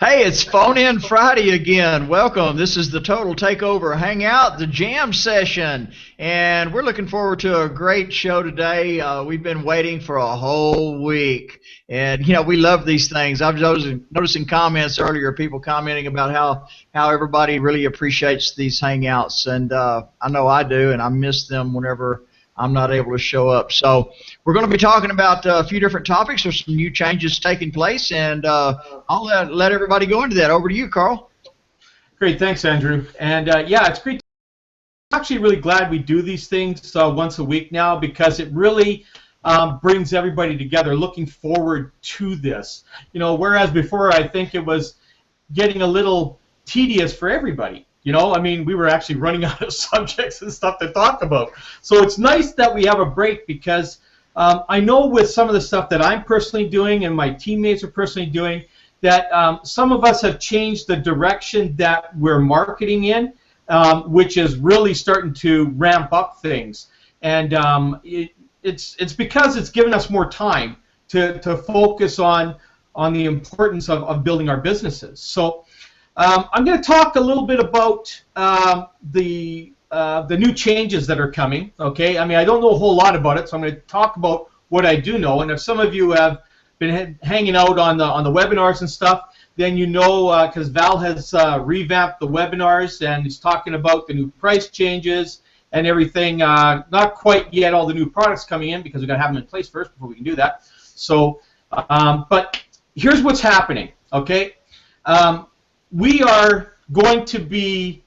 Hey, it's Phone In Friday again. Welcome. This is the Total TakeOver Hangout, the jam session, and we're looking forward to a great show today. We've been waiting for a whole week, and we love these things. I was noticing comments earlier, people commenting about how everybody really appreciates these hangouts, and I know I do, and I miss them whenever I'm not able to show up. So we're going to be talking about a few different topics. There's some new changes taking place, and I'll let everybody go into that. Over to you, Carl. Great, thanks, Andrew. And yeah, it's great. I'm actually really glad we do these things once a week now, because it really brings everybody together. Looking forward to this. Whereas before I think it was getting a little tedious for everybody. I mean, we were actually running out of subjects and stuff to talk about. So it's nice that we have a break, because I know with some of the stuff that I'm personally doing and my teammates are personally doing, that some of us have changed the direction that we're marketing in, which is really starting to ramp up things. And it's because it's given us more time to focus on the importance of building our businesses. So I'm going to talk a little bit about the new changes that are coming. Okay, I mean, I don't know a whole lot about it, so I'm going to talk about what I do know. And if some of you have been hanging out on the webinars and stuff, then because Val has revamped the webinars, and he's talking about the new price changes and everything. Not quite yet all the new products coming in, because we've got to have them in place first before we can do that. So, but here's what's happening. Okay. We are going to be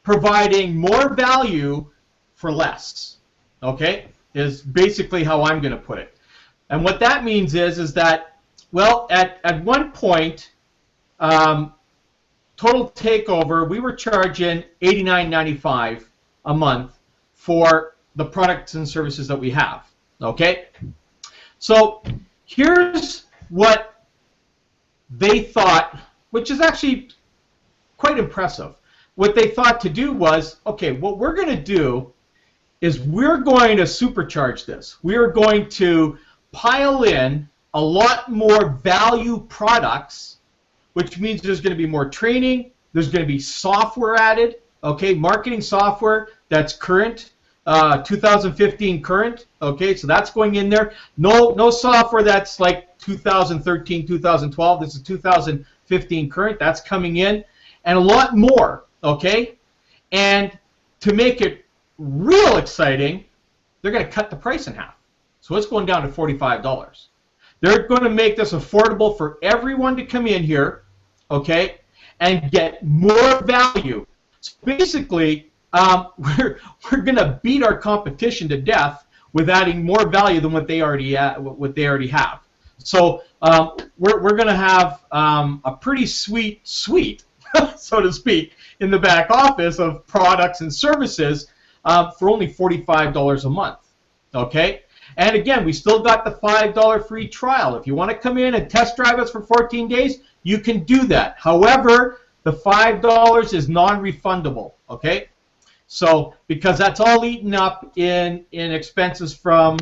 providing more value for less, okay, is basically how I'm going to put it. And what that means is that, well, at one point, Total TakeOver, we were charging $89.95 a month for the products and services that we have, okay? So here's what they thought, which is actually quite impressive. What they thought to do was, okay, what we're going to do is we're going to supercharge this. We're going to pile in a lot more value products, which means there's going to be more training, there's going to be software added, okay, marketing software that's current, 2015 current, okay, so that's going in there. No software that's like 2013, 2012, this is 2015 current, that's coming in, and a lot more, okay? And to make it real exciting, they're going to cut the price in half. So it's going down to $45. They're going to make this affordable for everyone to come in here, okay, and get more value. So basically, we're going to beat our competition to death with adding more value than what they already have. So we're going to have a pretty sweet suite, so to speak, in the back office of products and services for only $45 a month. Okay? And again, we still got the $5 free trial. If you want to come in and test drive us for 14 days, you can do that. However, the $5 is non-refundable. Okay? So because that's all eaten up in expenses from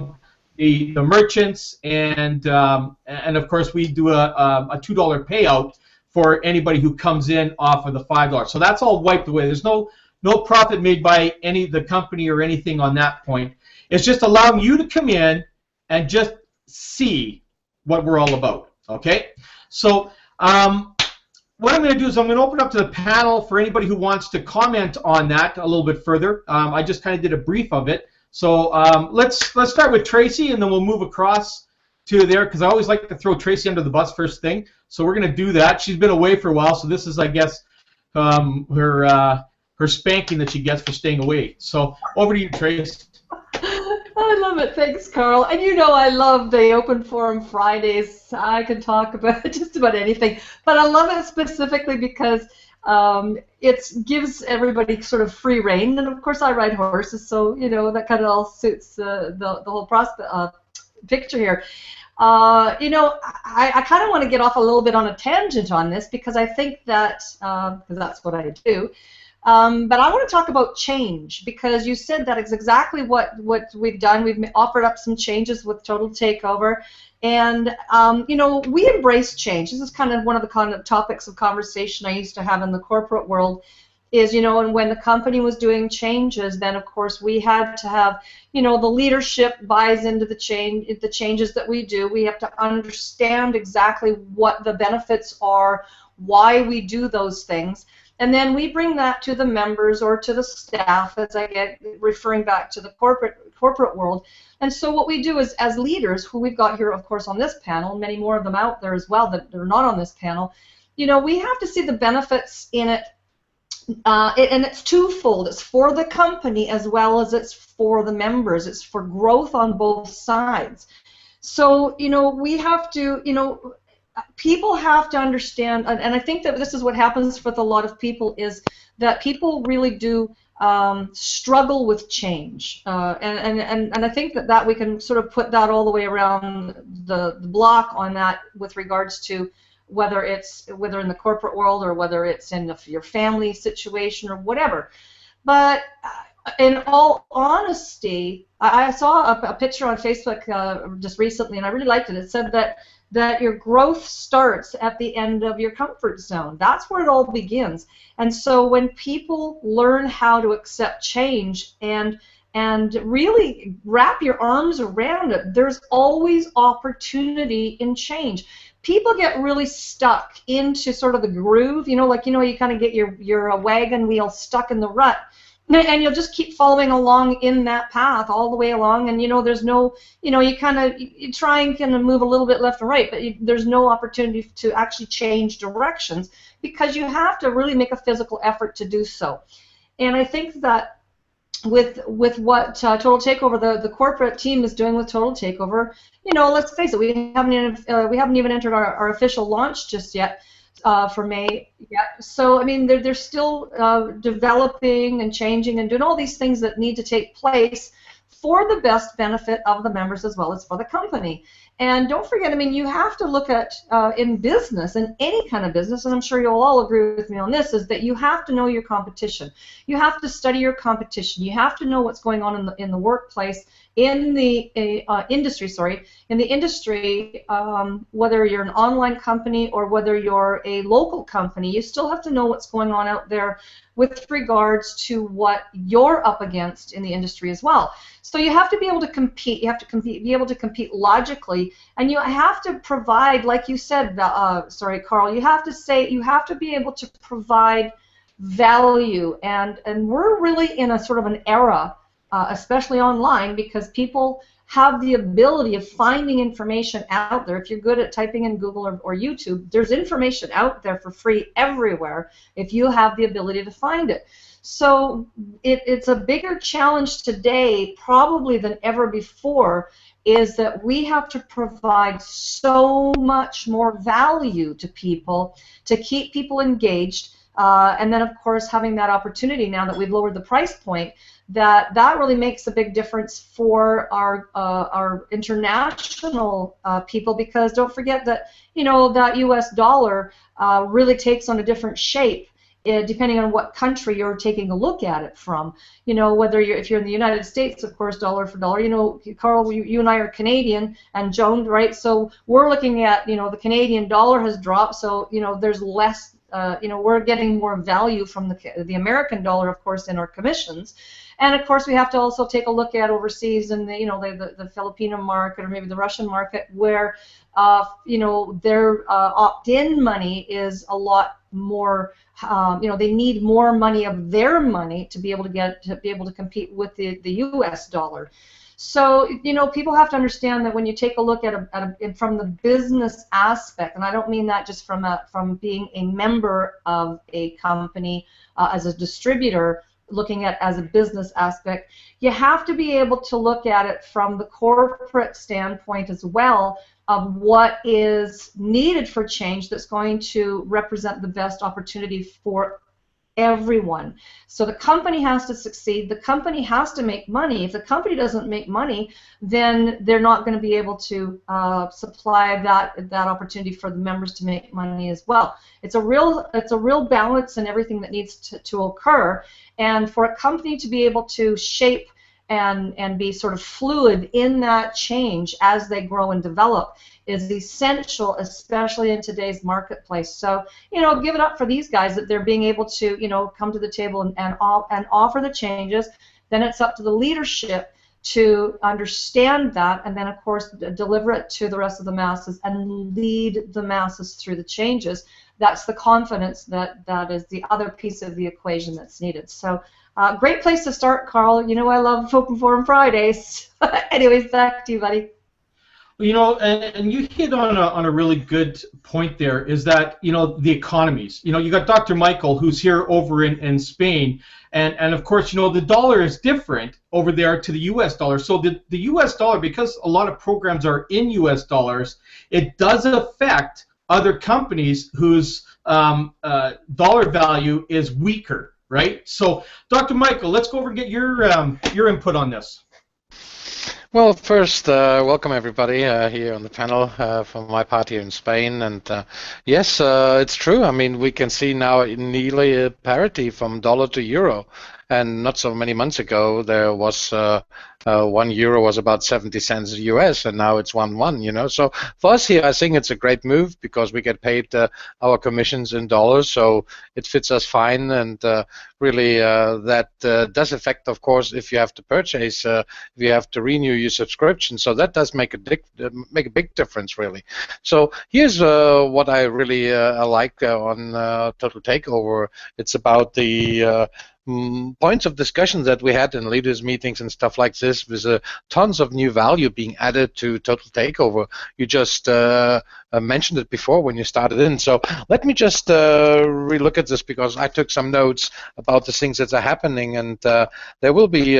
the merchants, and of course we do a $2 payout for anybody who comes in off of the $5. So that's all wiped away. There's no profit made by the company or anything on that point. It's just allowing you to come in and just see what we're all about. Okay? So what I'm going to do is I'm going to open up to the panel for anybody who wants to comment on that a little bit further. I just kind of did a brief of it. So let's start with Tracy, and then we'll move across to there, because I always like to throw Tracy under the bus first thing. So we're going to do that. She's been away for a while, so this is, I guess, her spanking that she gets for staying away. So over to you, Tracy. I love it. Thanks, Carl. And I love the Open Forum Fridays. I can talk about just about anything. But I love it specifically because it gives everybody sort of free rein. And, of course, I ride horses, so, that kind of all suits the whole picture here. I kind of want to get off a little bit on a tangent on this, because I think that, because that's what I do, But I want to talk about change, because you said that is exactly what we've done. We've offered up some changes with Total Takeover. And, you know, we embrace change. This is kind of one of the topics of conversation I used to have in the corporate world is, you know, and when the company was doing changes, then, of course, we had to have, you know, the leadership buys into the changes that we do. We have to understand exactly what the benefits are, why we do those things. And then we bring that to the members or to the staff, as I get referring back to the corporate world. And so what we do is, as leaders, who we've got here, of course, on this panel, many more of them out there as well that are not on this panel, you know, we have to see the benefits in it. And it's twofold. It's for the company as well as it's for the members. It's for growth on both sides. So, you know, we have to, you know, people have to understand, and I think that this is what happens with a lot of people, is that people really do struggle with change, and I think that we can sort of put that all the way around the block on that with regards to whether in the corporate world or whether it's in your family situation or whatever. But in all honesty, I saw a picture on Facebook just recently, and I really liked it. It said that your growth starts at the end of your comfort zone. That's where it all begins. And so when people learn how to accept change and really wrap your arms around it, there's always opportunity in change. People get really stuck into sort of the groove, you know, like, you know, you kind of get your wagon wheel stuck in the rut. And you'll just keep following along in that path all the way along, and, you know, there's no, you know, you try and kind of move a little bit left and right, but there's no opportunity to actually change directions, because you have to really make a physical effort to do so. And I think that with what Total Takeover, the corporate team is doing with Total Takeover, you know, let's face it, we haven't even entered our official launch just yet. For May yet. So, I mean, they're still developing and changing and doing all these things that need to take place for the best benefit of the members as well as for the company. And don't forget, I mean, you have to look at, in business, in any kind of business, and I'm sure you'll all agree with me on this, is that you have to know your competition. You have to study your competition. You have to know what's going on in the workplace, in the industry, whether you're an online company or whether you're a local company, you still have to know what's going on out there with regards to what you're up against in the industry as well. So you have to be able to compete. You have to be able to compete logically, and you have to provide, like you said, sorry, Carl. You have to be able to provide value, and we're really in a sort of an era, especially online, because people have the ability of finding information out there. If you're good at typing in Google or YouTube, there's information out there for free everywhere if you have the ability to find it. So it's a bigger challenge today probably than ever before, is that we have to provide so much more value to people to keep people engaged, and then, of course, having that opportunity now that we've lowered the price point, that really makes a big difference for our international people, because don't forget that, you know, that U.S. dollar really takes on a different shape depending on what country you're taking a look at it from. You know, whether if you're in the United States, of course, dollar for dollar. You know, Carl, you and I are Canadian, and Joan, right? So we're looking at, you know, the Canadian dollar has dropped, so, you know, there's less. You know, we're getting more value from the American dollar, of course, in our commissions. And of course, we have to also take a look at overseas in the, you know, the Filipino market or maybe the Russian market, where you know, their opt-in money is a lot more. You know, they need more money of their money to be able to compete with the U.S. dollar. So, you know, people have to understand that when you take a look at from the business aspect, and I don't mean that just from being a member of a company as a distributor, looking at as a business aspect, you have to be able to look at it from the corporate standpoint as well, of what is needed for change that's going to represent the best opportunity for everyone. So the company has to succeed. The company has to make money. If the company doesn't make money, then they're not going to be able to supply that opportunity for the members to make money as well. It's a real balance in everything that needs to occur. And for a company to be able to shape and be sort of fluid in that change as they grow and develop is essential, especially in today's marketplace. So, give it up for these guys that they're being able to, come to the table and offer the changes. Then it's up to the leadership to understand that, and then, of course, deliver it to the rest of the masses and lead the masses through the changes. That's the confidence that is the other piece of the equation that's needed. So, great place to start, Carl. I love Open Forum Fridays. Anyways, back to you, buddy. And you hit on a really good point there, is that, the economies. You got Dr. Michael, who's here over in Spain, and of course, the dollar is different over there to the U.S. dollar. So the U.S. dollar, because a lot of programs are in U.S. dollars, it does affect other companies whose dollar value is weaker, right? So, Dr. Michael, let's go over and get your input on this. Well, first, welcome everybody here on the panel from my part here in Spain. And yes, it's true. I mean, we can see now nearly a parity from dollar to euro. And not so many months ago, there was €1 was about 70 cents US, and now it's 1.1. So for us here, I think it's a great move because we get paid our commissions in dollars, so it fits us fine. And really, that does affect, of course, if you have to purchase, if you have to renew your subscription. So that does make a big difference, really. So here's what I really like on Total Takeover. It's about the points of discussion that we had in leaders meetings and stuff like this, with tons of new value being added to Total Takeover. You just mentioned it before when you started in. So let me just relook at this, because I took some notes about the things that are happening, and there will be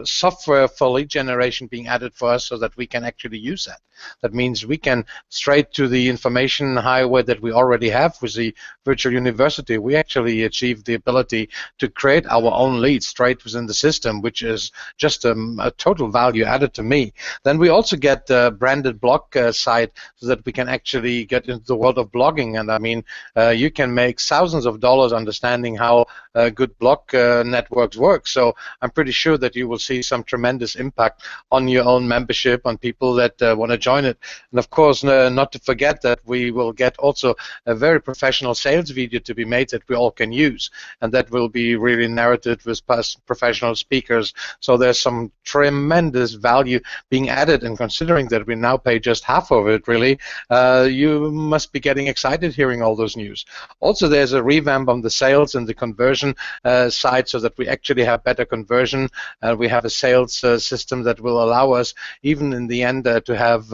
software for lead generation being added for us so that we can actually use that. That means we can, straight to the information highway that we already have with the virtual university, we actually achieve the ability to create our own leads straight within the system, which is just a total value added to me. Then we also get a branded blog site so that we can actually get into the world of blogging. And I mean, you can make thousands of dollars understanding how good blog networks work. So I'm pretty sure that you will see some tremendous impact on your own membership, on people that want to join it. And of course, not to forget that we will get also a very professional sales video to be made that we all can use, and that will be really narrated with professional speakers. So there's some tremendous value being added, and considering that we now pay just half of it, really, you must be getting excited hearing all those news. Also, there's a revamp on the sales and the conversion side, so that we actually have better conversion. We have a sales system that will allow us, even in the end, to have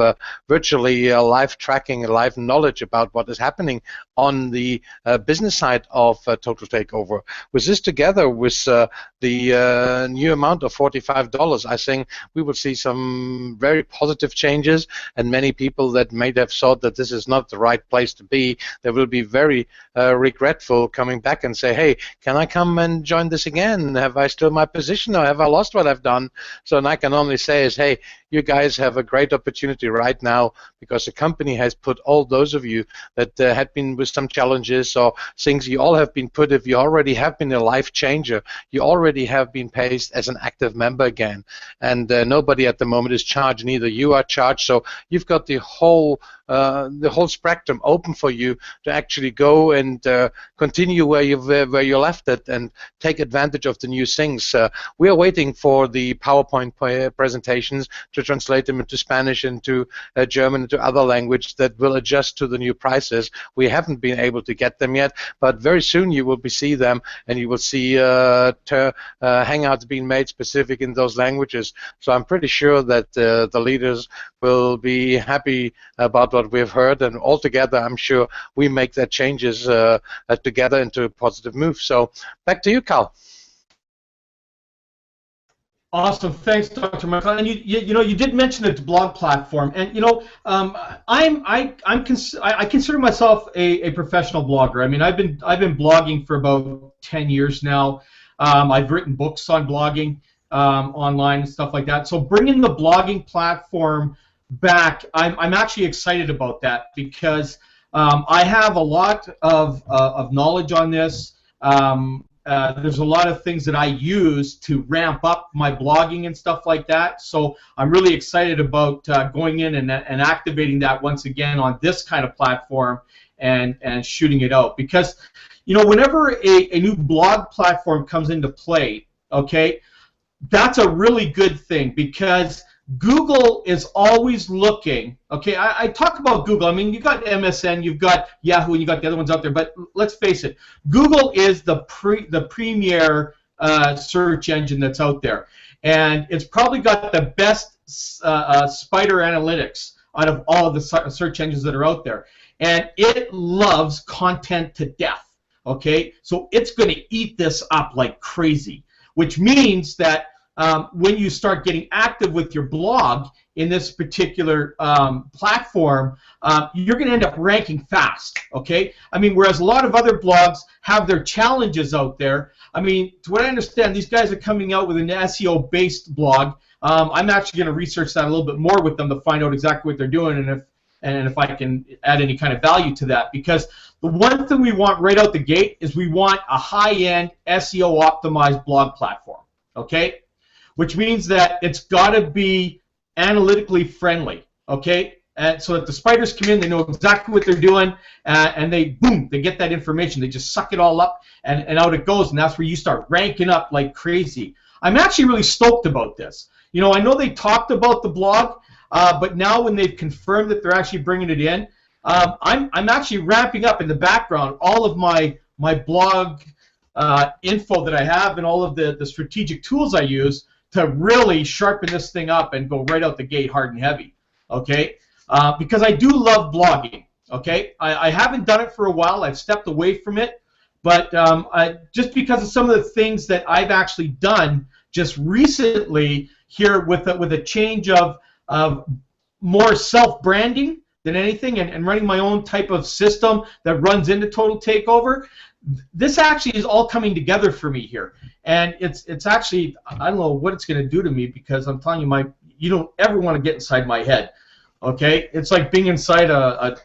virtually live tracking, live knowledge about what is happening on the business side of Total Takeover. With this together with the new amount of $45, I think we will see some very positive changes, and many people that may have thought that this is not the right place to be, they will be very regretful coming back and say, hey, can I come and join this again? Have I still my position, or have I lost what I've done? So, and I can only say is, hey, you guys have a great opportunity right now, because the company has put all those of you that had been with some challenges or things, you all have been put, if you already have been a life changer, you already have been paid as an active member again. And nobody at the moment is charged, neither you are charged. So you've got the whole spectrum open for you to actually go and continue where you left it and take advantage of the new things. We are waiting for the PowerPoint presentations to translate them into Spanish, into German, into other language that will adjust to the new prices. We haven't been able to get them yet, but very soon you will see them, and you will see hangouts being made specific in those languages. So I'm pretty sure that the leaders will be happy about what we've heard, and altogether I'm sure we make that changes together into a positive move. So back to you, Carl. Awesome, thanks, Dr. Michael. And you did mention the blog platform, and I consider myself a professional blogger. I mean, I've been blogging for about 10 years now. I've written books on blogging online and stuff like that. So bringing the blogging platform back, I'm actually excited about that because I have a lot of knowledge on this. There's a lot of things that I use to ramp up my blogging and stuff like that. So I'm really excited about going in and activating that once again on this kind of platform and shooting it out. Because, whenever a new blog platform comes into play, okay, that's a really good thing because Google is always looking. Okay, I talk about Google. I mean, you've got MSN, you've got Yahoo, and you've got the other ones out there. But let's face it, Google is the premier search engine that's out there, and it's probably got the best spider analytics out of all of the search engines that are out there, and it loves content to death. Okay, so it's going to eat this up like crazy, which means that when you start getting active with your blog in this particular platform, you're going to end up ranking fast, okay? I mean, whereas a lot of other blogs have their challenges out there, I mean, to what I understand, these guys are coming out with an SEO-based blog. I'm actually going to research that a little bit more with them to find out exactly what they're doing and if I can add any kind of value to that. Because the one thing we want right out the gate is we want a high-end SEO-optimized blog platform, okay? Which means that it's got to be analytically friendly, okay? And so that the spiders come in, they know exactly what they're doing, and they get that information. They just suck it all up, and out it goes, and that's where you start ranking up like crazy. I'm actually really stoked about this. I know they talked about the blog, but now when they've confirmed that they're actually bringing it in, I'm actually ramping up in the background all of my blog info that I have and all of the strategic tools I use to really sharpen this thing up and go right out the gate hard and heavy, okay? Because I do love blogging, okay? I haven't done it for a while. I've stepped away from it, but just because of some of the things that I've actually done just recently here with a change of more self-branding than anything and running my own type of system that runs into Total Takeover, this actually is all coming together for me here. And it's actually, I don't know what it's going to do to me because I'm telling you, you don't ever want to get inside my head, okay? It's like being inside a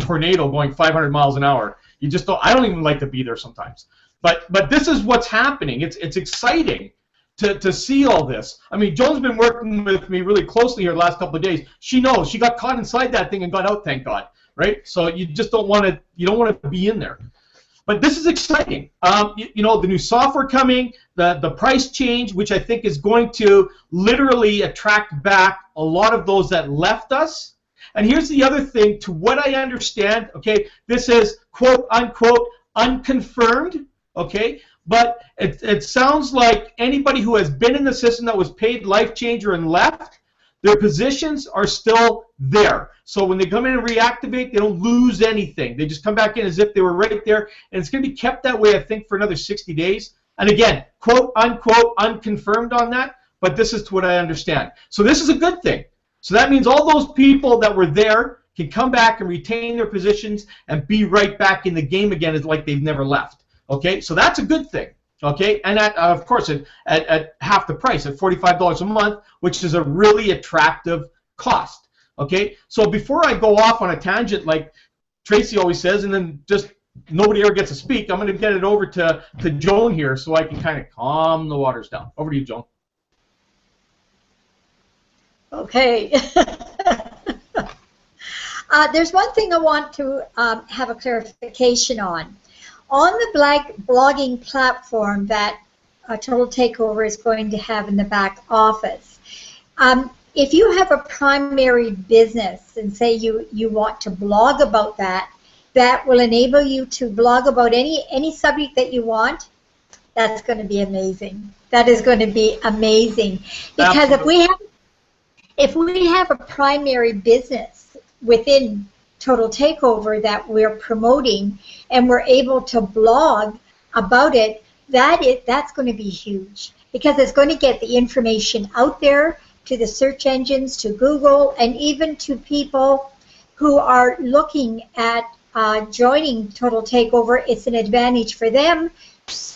tornado going 500 miles an hour. You just don't, I don't even like to be there sometimes. But this is what's happening. It's exciting to see all this. I mean, Joan's been working with me really closely here the last couple of days. She knows. She got caught inside that thing and got out, thank God, right? So you just don't want to be in there. But this is exciting. The new software coming, the price change, which I think is going to literally attract back a lot of those that left us. And here's the other thing, to what I understand, okay, this is quote unquote unconfirmed, okay, but it sounds like anybody who has been in the system that was paid life changer and left, their positions are still there. So when they come in and reactivate, they don't lose anything. They just come back in as if they were right there, and it's going to be kept that way, I think, for another 60 days. And again, quote, unquote, unconfirmed on that, but this is to what I understand. So this is a good thing. So that means all those people that were there can come back and retain their positions and be right back in the game again as like they've never left. Okay, so that's a good thing. Okay, and of course at half the price, at $45 a month, which is a really attractive cost. Okay, so before I go off on a tangent like Tracy always says, and then just nobody ever gets to speak, I'm going to get it over to Joan here so I can kind of calm the waters down. Over to you, Joan. Okay. There's one thing I want to have a clarification on. On the blogging platform that Total Takeover is going to have in the back office, if you have a primary business and say you want to blog about that, that will enable you to blog about any subject that you want. That's going to be amazing. That is going to be amazing. Because Absolutely. if we have a primary business within Total Takeover that we're promoting and we're able to blog about it, that's going to be huge. because it's going to get the information out there to the search engines, to Google, and even to people who are looking at joining Total Takeover. It's an advantage for them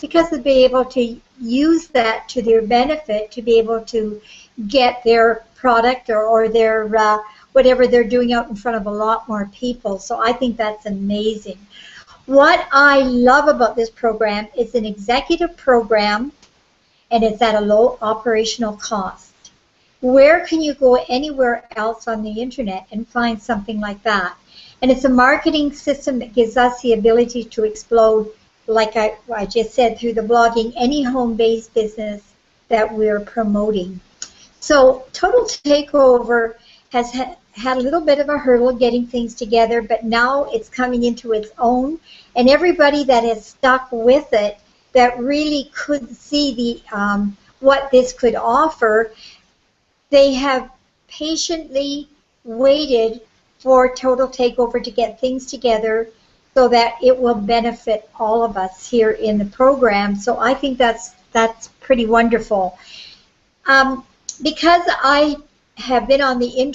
because they'll be able to use that to their benefit to be able to get their product or their whatever they're doing out in front of a lot more people. So I think that's amazing. What I love about this program is an executive program, and it's at a low operational cost. Where can you go anywhere else on the internet and find something like that? And it's a marketing system that gives us the ability to explode, like I just said, through the blogging, any home-based business that we're promoting. So Total Takeover has had a little bit of a hurdle getting things together, but now it's coming into its own, and everybody that has stuck with it that really could see the what this could offer, they have patiently waited for Total Takeover to get things together so that it will benefit all of us here in the program. So I think that's pretty wonderful. Because I have been on the in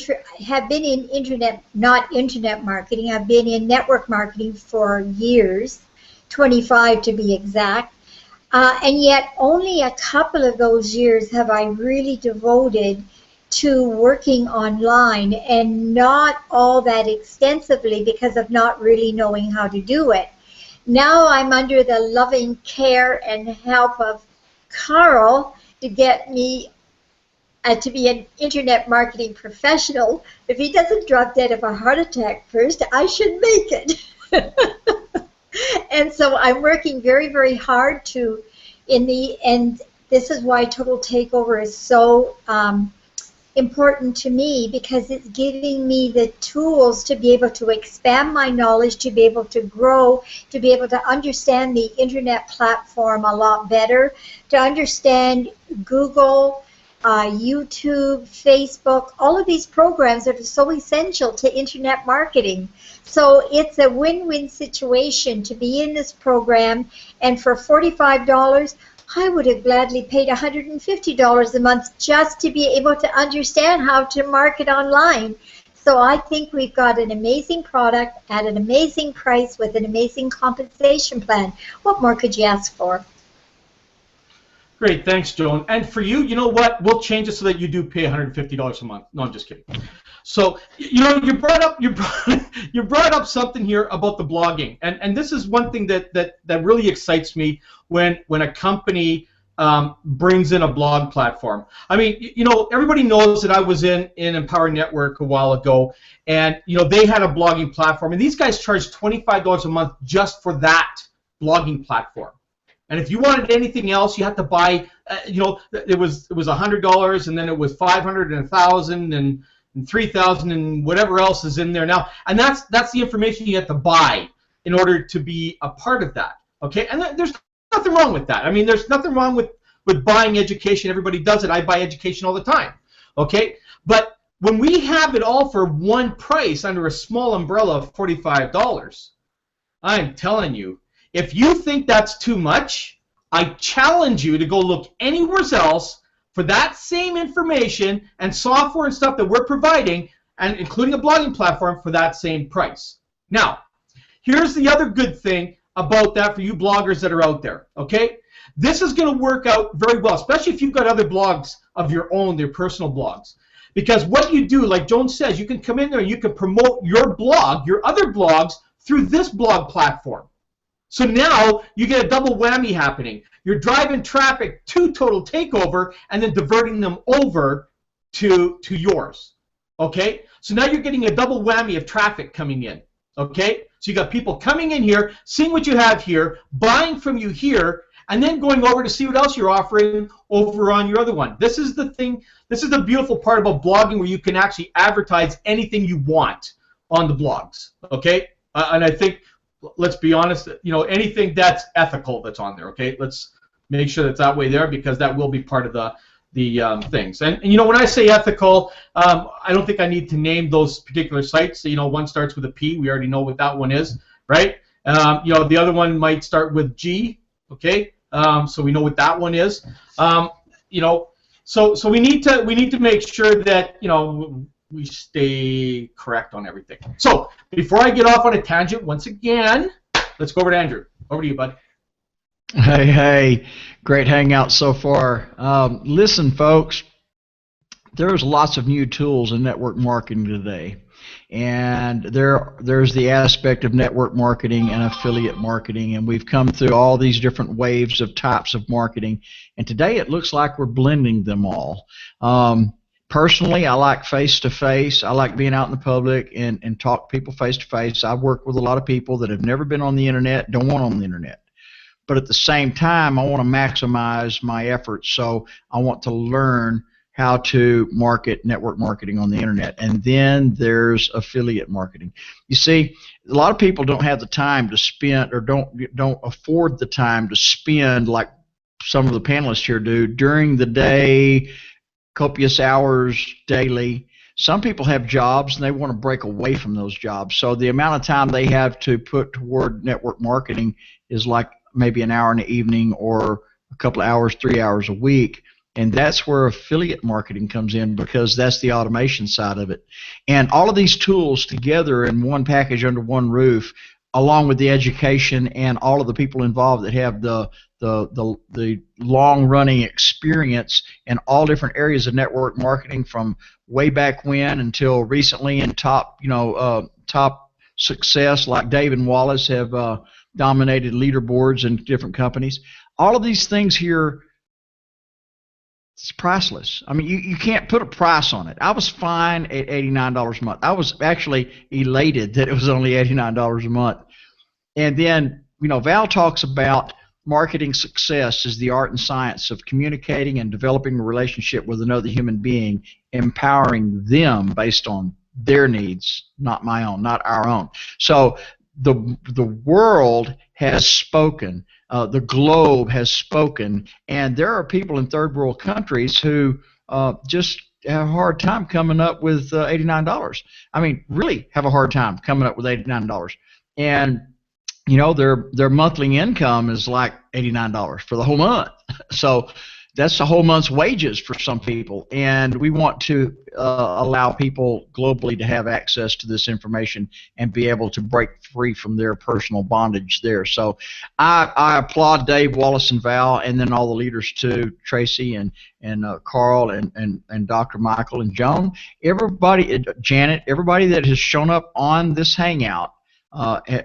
internet, not internet marketing. I've been in network marketing for years, 25 to be exact, and yet only a couple of those years have I really devoted to working online, and not all that extensively because of not really knowing how to do it. Now I'm under the loving care and help of Carl to get me to be an internet marketing professional. If he doesn't drop dead of a heart attack first, I should make it. And so I'm working very, very hard to, in the end, this is why Total Takeover is so important to me, because it's giving me the tools to be able to expand my knowledge, to be able to grow, to be able to understand the internet platform a lot better, to understand Google, YouTube, Facebook, all of these programs that are so essential to internet marketing. So it's a win-win situation to be in this program, and for $45, I would have gladly paid $150 a month just to be able to understand how to market online. So I think we've got an amazing product at an amazing price with an amazing compensation plan. What more could you ask for? Great, thanks, Joan. And for you, you know what? We'll change it so that you do pay $150 a month. No, I'm just kidding. So, you know, you brought up something here about the blogging, and this is one thing that really excites me when a company brings in a blog platform. I mean, you know, everybody knows that I was in Empower Network a while ago, and you know they had a blogging platform, and these guys charged $25 a month just for that blogging platform. And if you wanted anything else, you had to buy. You know, it was $100, and then it was $500 and $1,000 and $3,000 and whatever else is in there now. And that's the information you have to buy in order to be a part of that. Okay, and there's nothing wrong with that. I mean, there's nothing wrong with buying education. Everybody does it. I buy education all the time. Okay, but when we have it all for one price under a small umbrella of $45, I'm telling you, if you think that's too much, I challenge you to go look anywhere else for that same information and software and stuff that we're providing, and including a blogging platform for that same price. Now, here's the other good thing about that for you bloggers that are out there, okay? This is going to work out very well, especially if you've got other blogs of your own, their personal blogs. Because what you do, like Joan says, you can come in there and you can promote your blog, your other blogs, through this blog platform. So now you get a double whammy happening. You're driving traffic to Total Takeover and then diverting them over to yours. Okay? So now you're getting a double whammy of traffic coming in. Okay? So you got people coming in here, seeing what you have here, buying from you here, and then going over to see what else you're offering over on your other one. This is the thing, this is the beautiful part about blogging, where you can actually advertise anything you want on the blogs. Okay? And I think, let's be honest, you know, anything that's ethical that's on there, okay? Let's make sure that's that way there, because that will be part of the things. And you know, when I say ethical, I don't think I need to name those particular sites. You know, one starts with a P. We already know what that one is, right? You know, the other one might start with G, okay? So we know what that one is. you know, so we need to make sure that, you know, we stay correct on everything. So before I get off on a tangent, once again, let's go over to Andrew. Over to you, bud. Hey, great hangout so far. Listen, folks, there's lots of new tools in network marketing today. And there's the aspect of network marketing and affiliate marketing, and we've come through all these different waves of types of marketing, and today it looks like we're blending them all. Personally, I like face-to-face. I like being out in the public and talk to people face-to-face. I've worked with a lot of people that have never been on the internet, don't want on the internet. But at the same time, I want to maximize my efforts, so I want to learn how to market network marketing on the internet. And then there's affiliate marketing. You see, a lot of people don't have the time to spend, or don't afford the time to spend like some of the panelists here do during the day, copious hours daily. Some people have jobs and they want to break away from those jobs. So the amount of time they have to put toward network marketing is like maybe an hour in the evening or a couple of hours, 3 hours a week. And that's where affiliate marketing comes in, because that's the automation side of it. And all of these tools together in one package under one roof, along with the education and all of the people involved that have the long-running experience in all different areas of network marketing, from way back when until recently, and top success like Dave and Wallace have dominated leaderboards in different companies. All of these things here, it's priceless. I mean, you can't put a price on it. I was fine at $89 a month. I was actually elated that it was only $89 a month. And then, you know, Val talks about marketing success is the art and science of communicating and developing a relationship with another human being, empowering them based on their needs, not my own, not our own. So the world has spoken. The globe has spoken, and there are people in third world countries who just have a hard time coming up with $89. I mean, really have a hard time coming up with $89. And you know, their monthly income is like $89 for the whole month. So that's a whole month's wages for some people, and we want to allow people globally to have access to this information and be able to break free from their personal bondage there. So I applaud Dave, Wallace, and Val, and then all the leaders too, Tracy and Carl and Dr. Michael and Joan, everybody, Janet, everybody that has shown up on this hangout.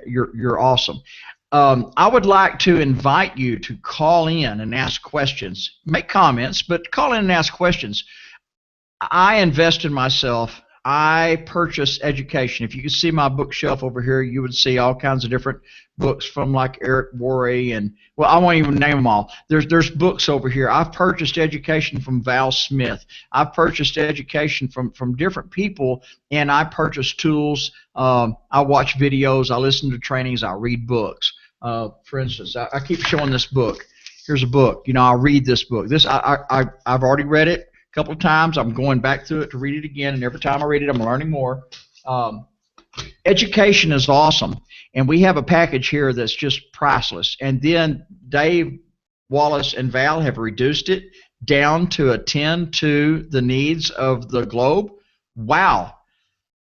You're awesome. I would like to invite you to call in and ask questions. Make comments, but call in and ask questions. I invest in myself. I purchase education. If you could see my bookshelf over here, you would see all kinds of different books from like Eric Worre and, well, I won't even name them all. There's books over here. I've purchased education from Val Smith. I've purchased education from different people, and I purchase tools. I watch videos. I listen to trainings. I read books. For instance, I keep showing this book. Here's a book. You know, I'll read this book. I've already read it a couple of times. I'm going back through it to read it again, and every time I read it, I'm learning more. Education is awesome, and we have a package here that's just priceless. And then Dave, Wallace, and Val have reduced it down to attend to the needs of the globe. Wow.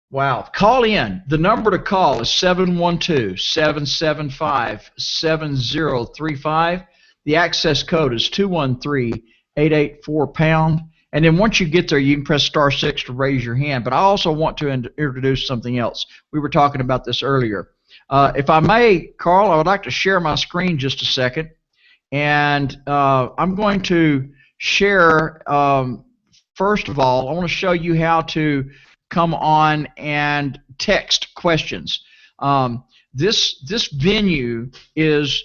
Wow. Call in. The number to call is 712-775-7035. The access code is 213-884-pound. And then once you get there, you can press *6 to raise your hand. But I also want to introduce something else. We were talking about this earlier. If I may, Carl, I would like to share my screen just a second. And I'm going to share, first of all, I want to show you how to come on and text questions. This venue is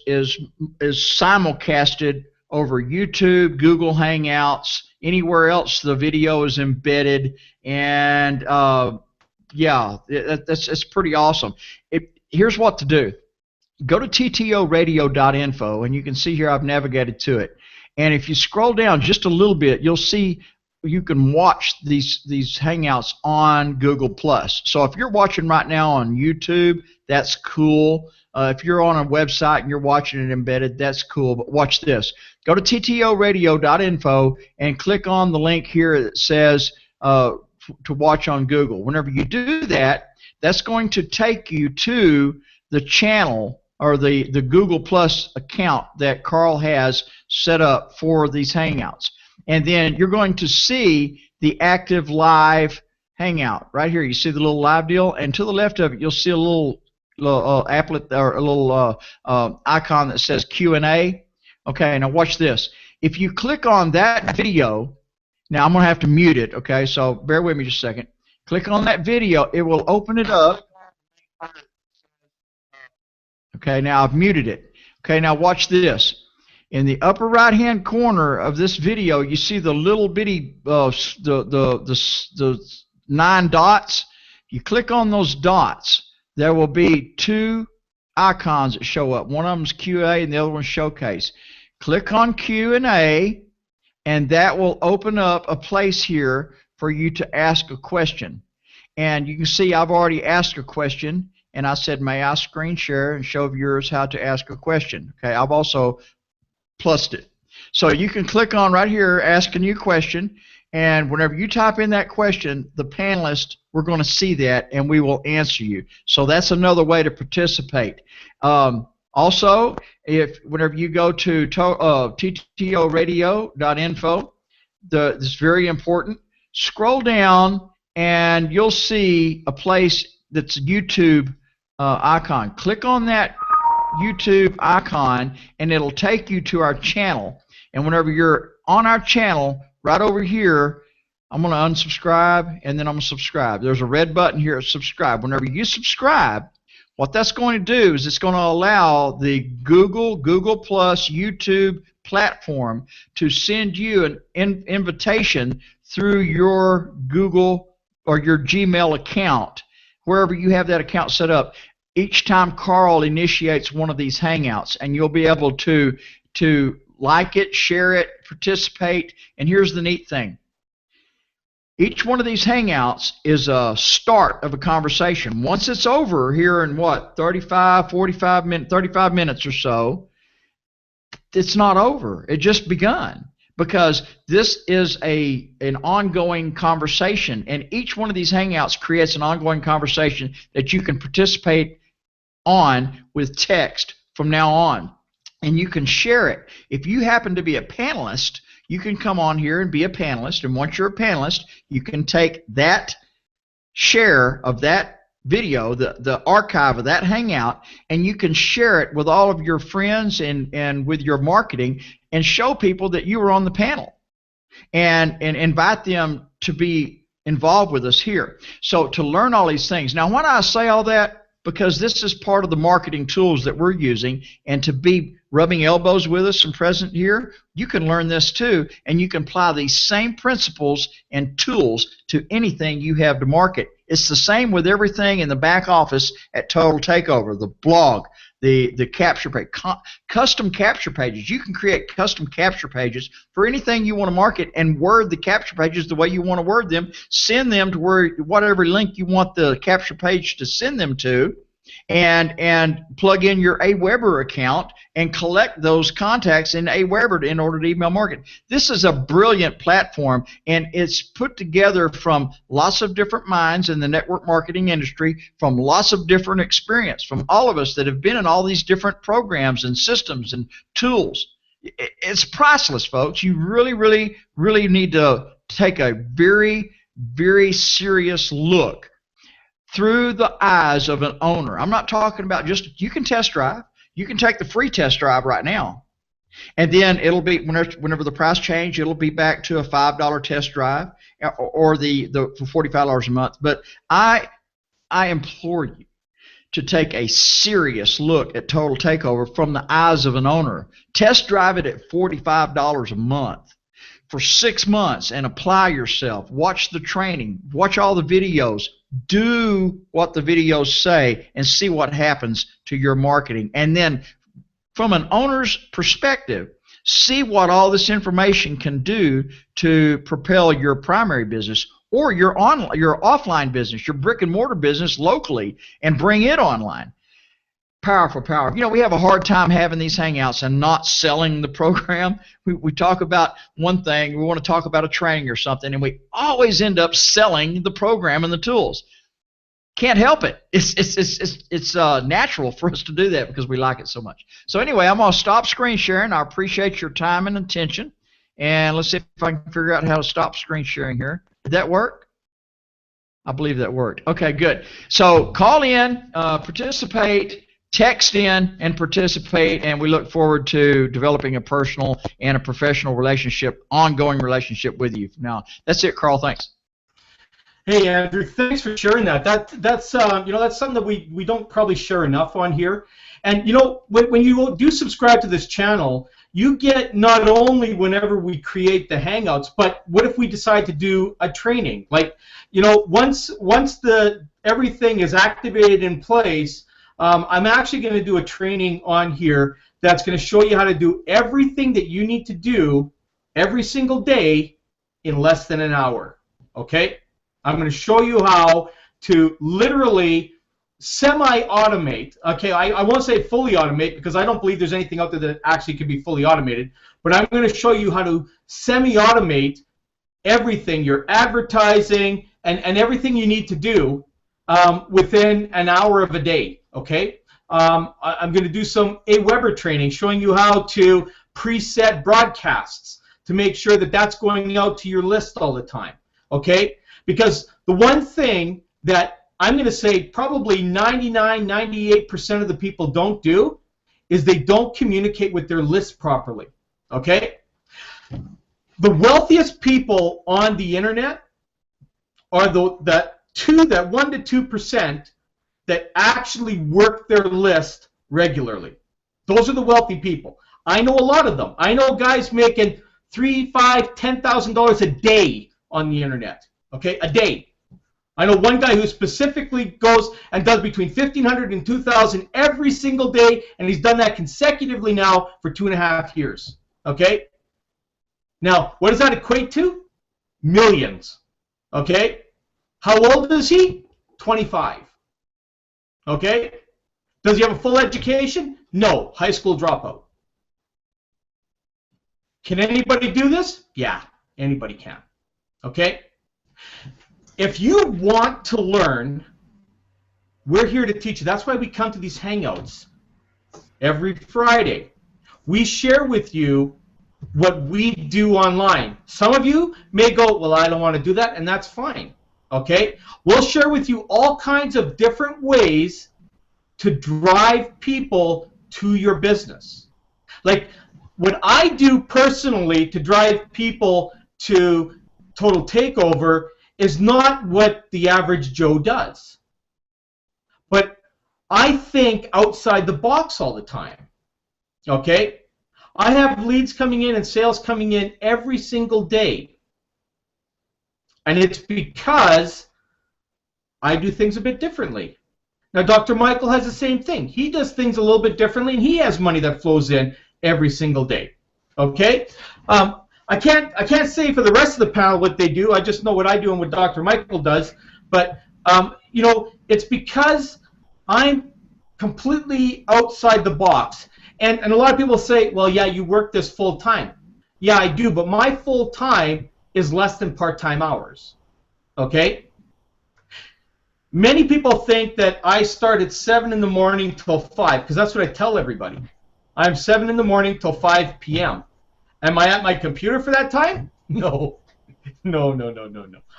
simulcasted over YouTube, Google Hangouts, anywhere else the video is embedded, and yeah, it's pretty awesome. Here's what to do. Go to ttoradio.info, and you can see here I've navigated to it. And if you scroll down just a little bit, you'll see you can watch these Hangouts on Google+. So if you're watching right now on YouTube, that's cool. If you're on a website and you're watching it embedded, that's cool. But watch this. Go to ttoradio.info and click on the link here that says to watch on Google. Whenever you do that, that's going to take you to the channel or the Google Plus account that Carl has set up for these Hangouts. And then you're going to see the active live Hangout right here. You see the little live deal, and to the left of it, you'll see a little applet or a little icon that says Q&A. Okay, now watch this. If you click on that video, now I'm going to have to mute it. Okay, so bear with me just a second. Click on that video. It will open it up. Okay, now I've muted it. Okay, now watch this. In the upper right-hand corner of this video, you see the little bitty the 9 dots. You click on those dots, there will be 2 icons that show up. One of them is QA and the other one is Showcase. Click on Q&A, and that will open up a place here for you to ask a question. And you can see I've already asked a question, and I said, may I screen share and show viewers how to ask a question. Okay, I've also plussed it. So you can click on right here, ask a new question, and whenever you type in that question, the panelists, we're going to see that, and we will answer you. So that's another way to participate. Also, whenever you go to ttoradio.info, this is very important. Scroll down, and you'll see a place that's a YouTube icon. Click on that YouTube icon, and it'll take you to our channel. And whenever you're on our channel, right over here, I'm going to unsubscribe, and then I'm going to subscribe. There's a red button here, subscribe. Whenever you subscribe, what that's going to do is it's going to allow the Google Plus, YouTube platform to send you an invitation through your Google or your Gmail account, wherever you have that account set up, each time Carl initiates one of these Hangouts, and you'll be able to like it, share it, participate. And here's the neat thing. Each one of these Hangouts is a start of a conversation. Once it's over here in what, 35 minutes or so, it's not over. It just begun, because this is an ongoing conversation, and each one of these Hangouts creates an ongoing conversation that you can participate on with text from now on, and you can share it. If you happen to be a panelist, you can come on here and be a panelist, and once you're a panelist, you can take that share of that video, the archive of that Hangout, and you can share it with all of your friends and with your marketing, and show people that you were on the panel, and invite them to be involved with us here. So to learn all these things. Now, why do I say all that? Because this is part of the marketing tools that we're using, and to be rubbing elbows with us and present here, you can learn this too, and you can apply these same principles and tools to anything you have to market. It's the same with everything in the back office at Total TakeOver, the blog, the capture page, custom capture pages. You can create custom capture pages for anything you want to market, and word the capture pages the way you want to word them. Send them to whatever link you want the capture page to send them to, and plug in your AWeber account and collect those contacts in AWeber in order to email market. This is a brilliant platform, and it's put together from lots of different minds in the network marketing industry, from lots of different experience, from all of us that have been in all these different programs and systems and tools. It's priceless, folks. You really, really, really need to take a very, very serious look through the eyes of an owner. I'm not talking about just, you can test drive. You can take the free test drive right now, and then it'll be, whenever the price change, it'll be back to a $5 test drive, or the for $45 a month. But I implore you to take a serious look at Total TakeOver from the eyes of an owner. Test drive it at $45 a month for 6 months and apply yourself. Watch the training. Watch all the videos. Do what the videos say and see what happens to your marketing. And then from an owner's perspective, see what all this information can do to propel your primary business, or your offline business, your brick and mortar business locally, and bring it online. Powerful, powerful. You know, we have a hard time having these hangouts and not selling the program. We talk about one thing, we want to talk about a training or something, and we always end up selling the program and the tools. Can't help it. It's natural for us to do that because we like it so much. So anyway, I'm going to stop screen sharing. I appreciate your time and attention. And let's see if I can figure out how to stop screen sharing here. Did that work? I believe that worked. Okay, good. So call in, participate, text in, and participate, and we look forward to developing a personal and a professional relationship, ongoing relationship with you. Now, that's it, Carl. Thanks. Hey, Andrew, thanks for sharing that. That's you know, that's something that we don't probably share enough on here. And you know, when you do subscribe to this channel, you get not only whenever we create the Hangouts, but what if we decide to do a training? Like, you know, once the everything is activated in place, I'm actually going to do a training on here that's going to show you how to do everything that you need to do every single day in less than an hour. Okay? I'm going to show you how to literally semi-automate. Okay, I won't say fully automate because I don't believe there's anything out there that actually can be fully automated, but I'm going to show you how to semi-automate everything, your advertising and everything you need to do within an hour of a day. Okay, I'm going to do some AWeber training showing you how to preset broadcasts to make sure that that's going out to your list all the time. Okay, because the one thing that I'm going to say probably 99, 98% of the people don't do is they don't communicate with their list properly. Okay? The wealthiest people on the internet are the 1 to 2% that actually work their list regularly. Those are the wealthy people. I know a lot of them. I know guys making $3,000, $5,000, $10,000 a day on the internet. Okay, a day. I know one guy who specifically goes and does between $1,500 and $2,000 every single day, and he's done that consecutively now for 2.5 years. Okay? Now, what does that equate to? Millions. Okay? How old is he? 25. Okay? Does he have a full education? No. High school dropout. Can anybody do this? Yeah, anybody can. Okay? If you want to learn, we're here to teach you. That's why we come to these Hangouts every Friday. We share with you what we do online. Some of you may go, well, I don't want to do that, and that's fine. Okay? We'll share with you all kinds of different ways to drive people to your business. Like what I do personally to drive people to Total Takeover is not what the average Joe does. But I think outside the box all the time. Okay? I have leads coming in and sales coming in every single day. And it's because I do things a bit differently. Now, Dr. Michael has the same thing. He does things a little bit differently, and he has money that flows in every single day. Okay? I can't say for the rest of the panel what they do. I just know what I do and what Dr. Michael does. But you know, it's because I'm completely outside the box. And a lot of people say, well, yeah, you work this full time. Yeah, I do, but my full time is less than part-time hours. Okay? Many people think that I start at 7 in the morning till 5, because that's what I tell everybody. I'm 7 in the morning till 5 p.m. Am I at my computer for that time? No. No.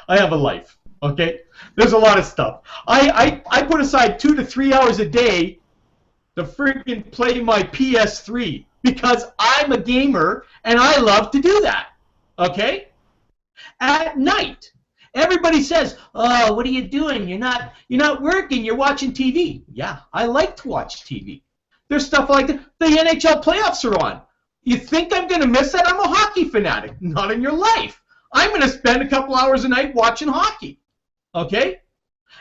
I have a life, okay? There's a lot of stuff. I put aside 2 to 3 hours a day to freaking play my PS3 because I'm a gamer and I love to do that, okay? At night, everybody says, oh, what are you doing? You're not working, you're watching TV. Yeah, I like to watch TV. There's stuff like that. The NHL playoffs are on. You think I'm going to miss that? I'm a hockey fanatic. Not in your life. I'm going to spend a couple hours a night watching hockey. Okay?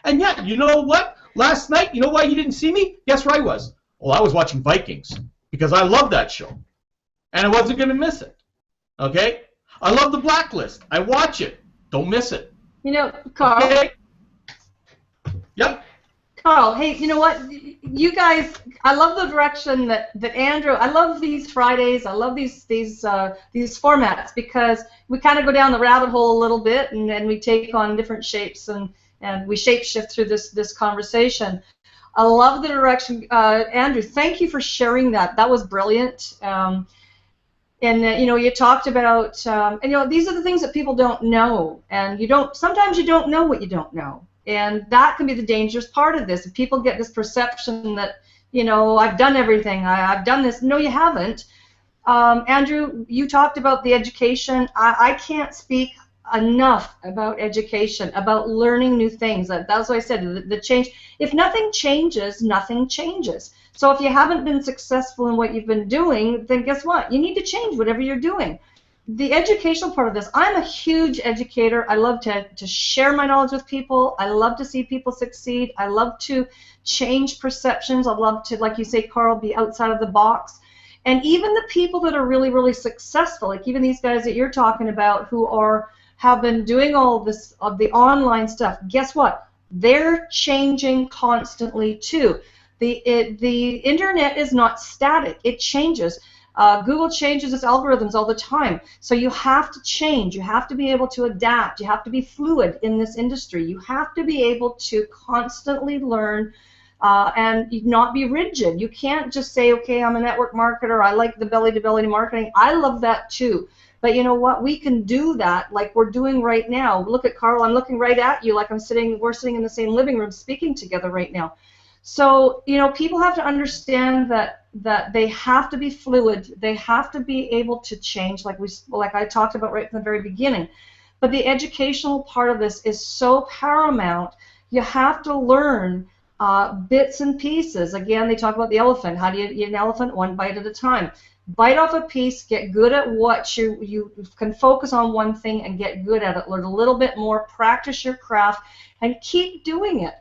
And yeah, you know what? Last night, you know why you didn't see me? Guess where I was? Well, I was watching Vikings because I love that show. And I wasn't going to miss it. Okay? I love The Blacklist. I watch it. Don't miss it. You know, Carl. Okay? Yep. Carl, hey, you know what? You guys, I love the direction that Andrew. I love these Fridays. I love these formats because we kind of go down the rabbit hole a little bit, and then we take on different shapes and we shape shift through this conversation. I love the direction, Andrew. Thank you for sharing that. That was brilliant. And you know, you talked about, and you know, these are the things that people don't know, and sometimes you don't know what you don't know. And that can be the dangerous part of this. If people get this perception that, you know, I've done everything, I've done this. No, you haven't. Andrew, you talked about the education. I can't speak enough about education, about learning new things. That's what I said, the change. If nothing changes, nothing changes. So if you haven't been successful in what you've been doing, then guess what? You need to change whatever you're doing. The educational part of this, I'm a huge educator. I love to share my knowledge with people. I love to see people succeed. I love to change perceptions. I love to, like you say, Carl, be outside of the box. And even the people that are really, really successful, like even these guys that you're talking about who have been doing all this of the online stuff, guess what? They're changing constantly too. The internet is not static. It changes. Google changes its algorithms all the time. So you have to change. You have to be able to adapt. You have to be fluid in this industry. You have to be able to constantly learn and not be rigid. You can't just say, okay, I'm a network marketer. I like the belly-to-belly marketing. I love that too. But you know what? We can do that like we're doing right now. Look at Carl. I'm looking right at you like we're sitting in the same living room speaking together right now. So, you know, people have to understand that they have to be fluid. They have to be able to change, like I talked about right from the very beginning. But the educational part of this is so paramount. You have to learn bits and pieces. Again, they talk about the elephant. How do you eat an elephant? One bite at a time. Bite off a piece, get good at what you can focus on one thing and get good at it. Learn a little bit more, practice your craft, and keep doing it.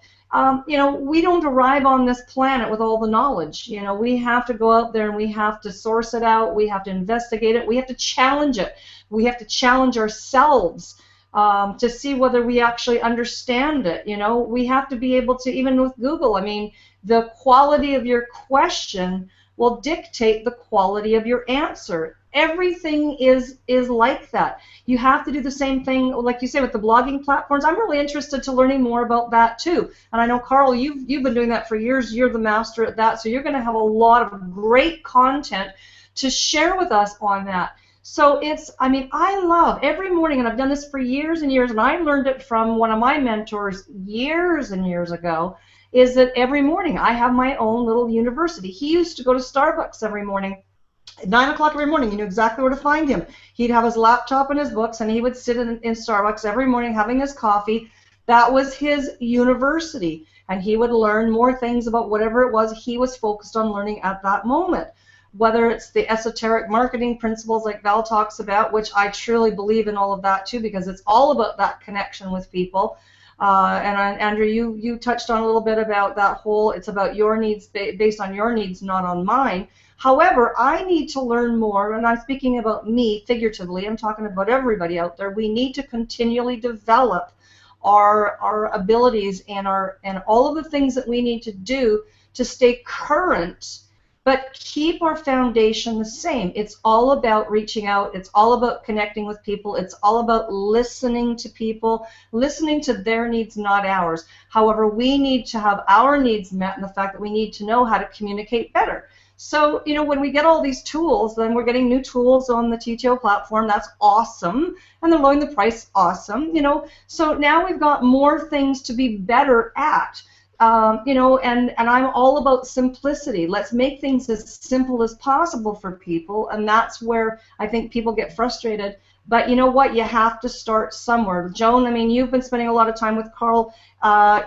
You know, we don't arrive on this planet with all the knowledge. You know, we have to go out there and we have to source it out. We have to investigate it. We have to challenge it. We have to challenge ourselves to see whether we actually understand it. You know, we have to be able to, even with Google, I mean, the quality of your question will dictate the quality of your answer. Everything is like that. You have to do the same thing, like you say, with the blogging platforms. I'm really interested to learning more about that too. And I know, Carl, you've been doing that for years. You're the master at that, so you're going to have a lot of great content to share with us on that. So I mean, I love every morning, and I've done this for years and years, and I learned it from one of my mentors years and years ago, is that every morning I have my own little university. He used to go to Starbucks every morning. At 9 o'clock every morning, you knew exactly where to find him. He'd have his laptop and his books, and he would sit in Starbucks every morning having his coffee. That was his university, and he would learn more things about whatever it was he was focused on learning at that moment. Whether it's the esoteric marketing principles like Val talks about, which I truly believe in all of that too, because it's all about that connection with people. And Andrew, you touched on a little bit about that whole, it's about your needs, based on your needs, not on mine. However, I need to learn more, and I'm speaking about me figuratively, I'm talking about everybody out there. We need to continually develop our abilities and all of the things that we need to do to stay current, but keep our foundation the same. It's all about reaching out. It's all about connecting with people. It's all about listening to people, listening to their needs, not ours. However, we need to have our needs met, and the fact that we need to know how to communicate better. So, you know, when we get all these tools, then we're getting new tools on the TTO platform. That's awesome. And they're lowering the price. Awesome. You know, so now we've got more things to be better at. You know, and I'm all about simplicity. Let's make things as simple as possible for people, and that's where I think people get frustrated. But you know what? You have to start somewhere. Joan, I mean, you've been spending a lot of time with Carl.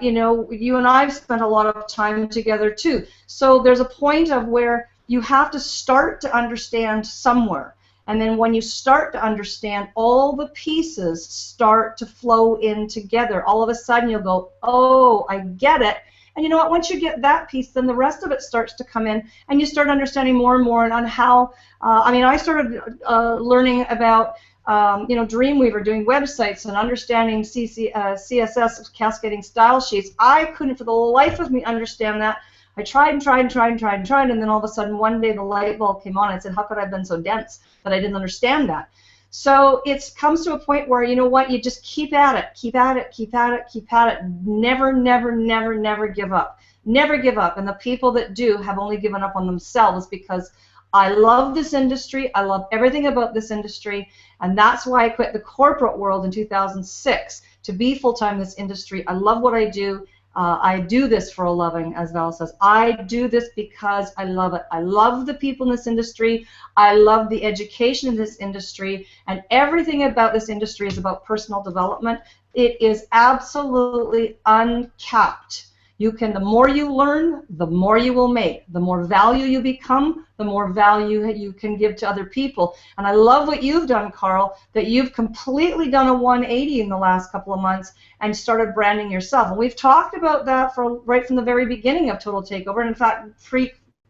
You know, you and I've spent a lot of time together too. So there's a point of where you have to start to understand somewhere. And then when you start to understand, all the pieces start to flow in together. All of a sudden you'll go, oh, I get it. And you know what, once you get that piece, then the rest of it starts to come in, and you start understanding more and more on how, I mean, I started learning about Dreamweaver, doing websites and understanding CSS cascading style sheets. I couldn't for the life of me understand that. I tried and tried and tried and tried and tried, and then all of a sudden one day the light bulb came on and I said, how could I have been so dense that I didn't understand that? So it comes to a point where, you know what, you just keep at it, keep at it, keep at it, keep at it. Never, never, never, never give up. Never give up. And the people that do have only given up on themselves, because I love this industry. I love everything about this industry. And that's why I quit the corporate world in 2006 to be full-time in this industry. I love what I do. I do this for a living, as Val says. I do this because I love it. I love the people in this industry. I love the education in this industry. And everything about this industry is about personal development. It is absolutely uncapped. The more you learn, the more you will make. The more value you become, the more value you can give to other people. And I love what you've done, Carl, that you've completely done a 180 in the last couple of months and started branding yourself. And we've talked about that right from the very beginning of Total Takeover, and in fact,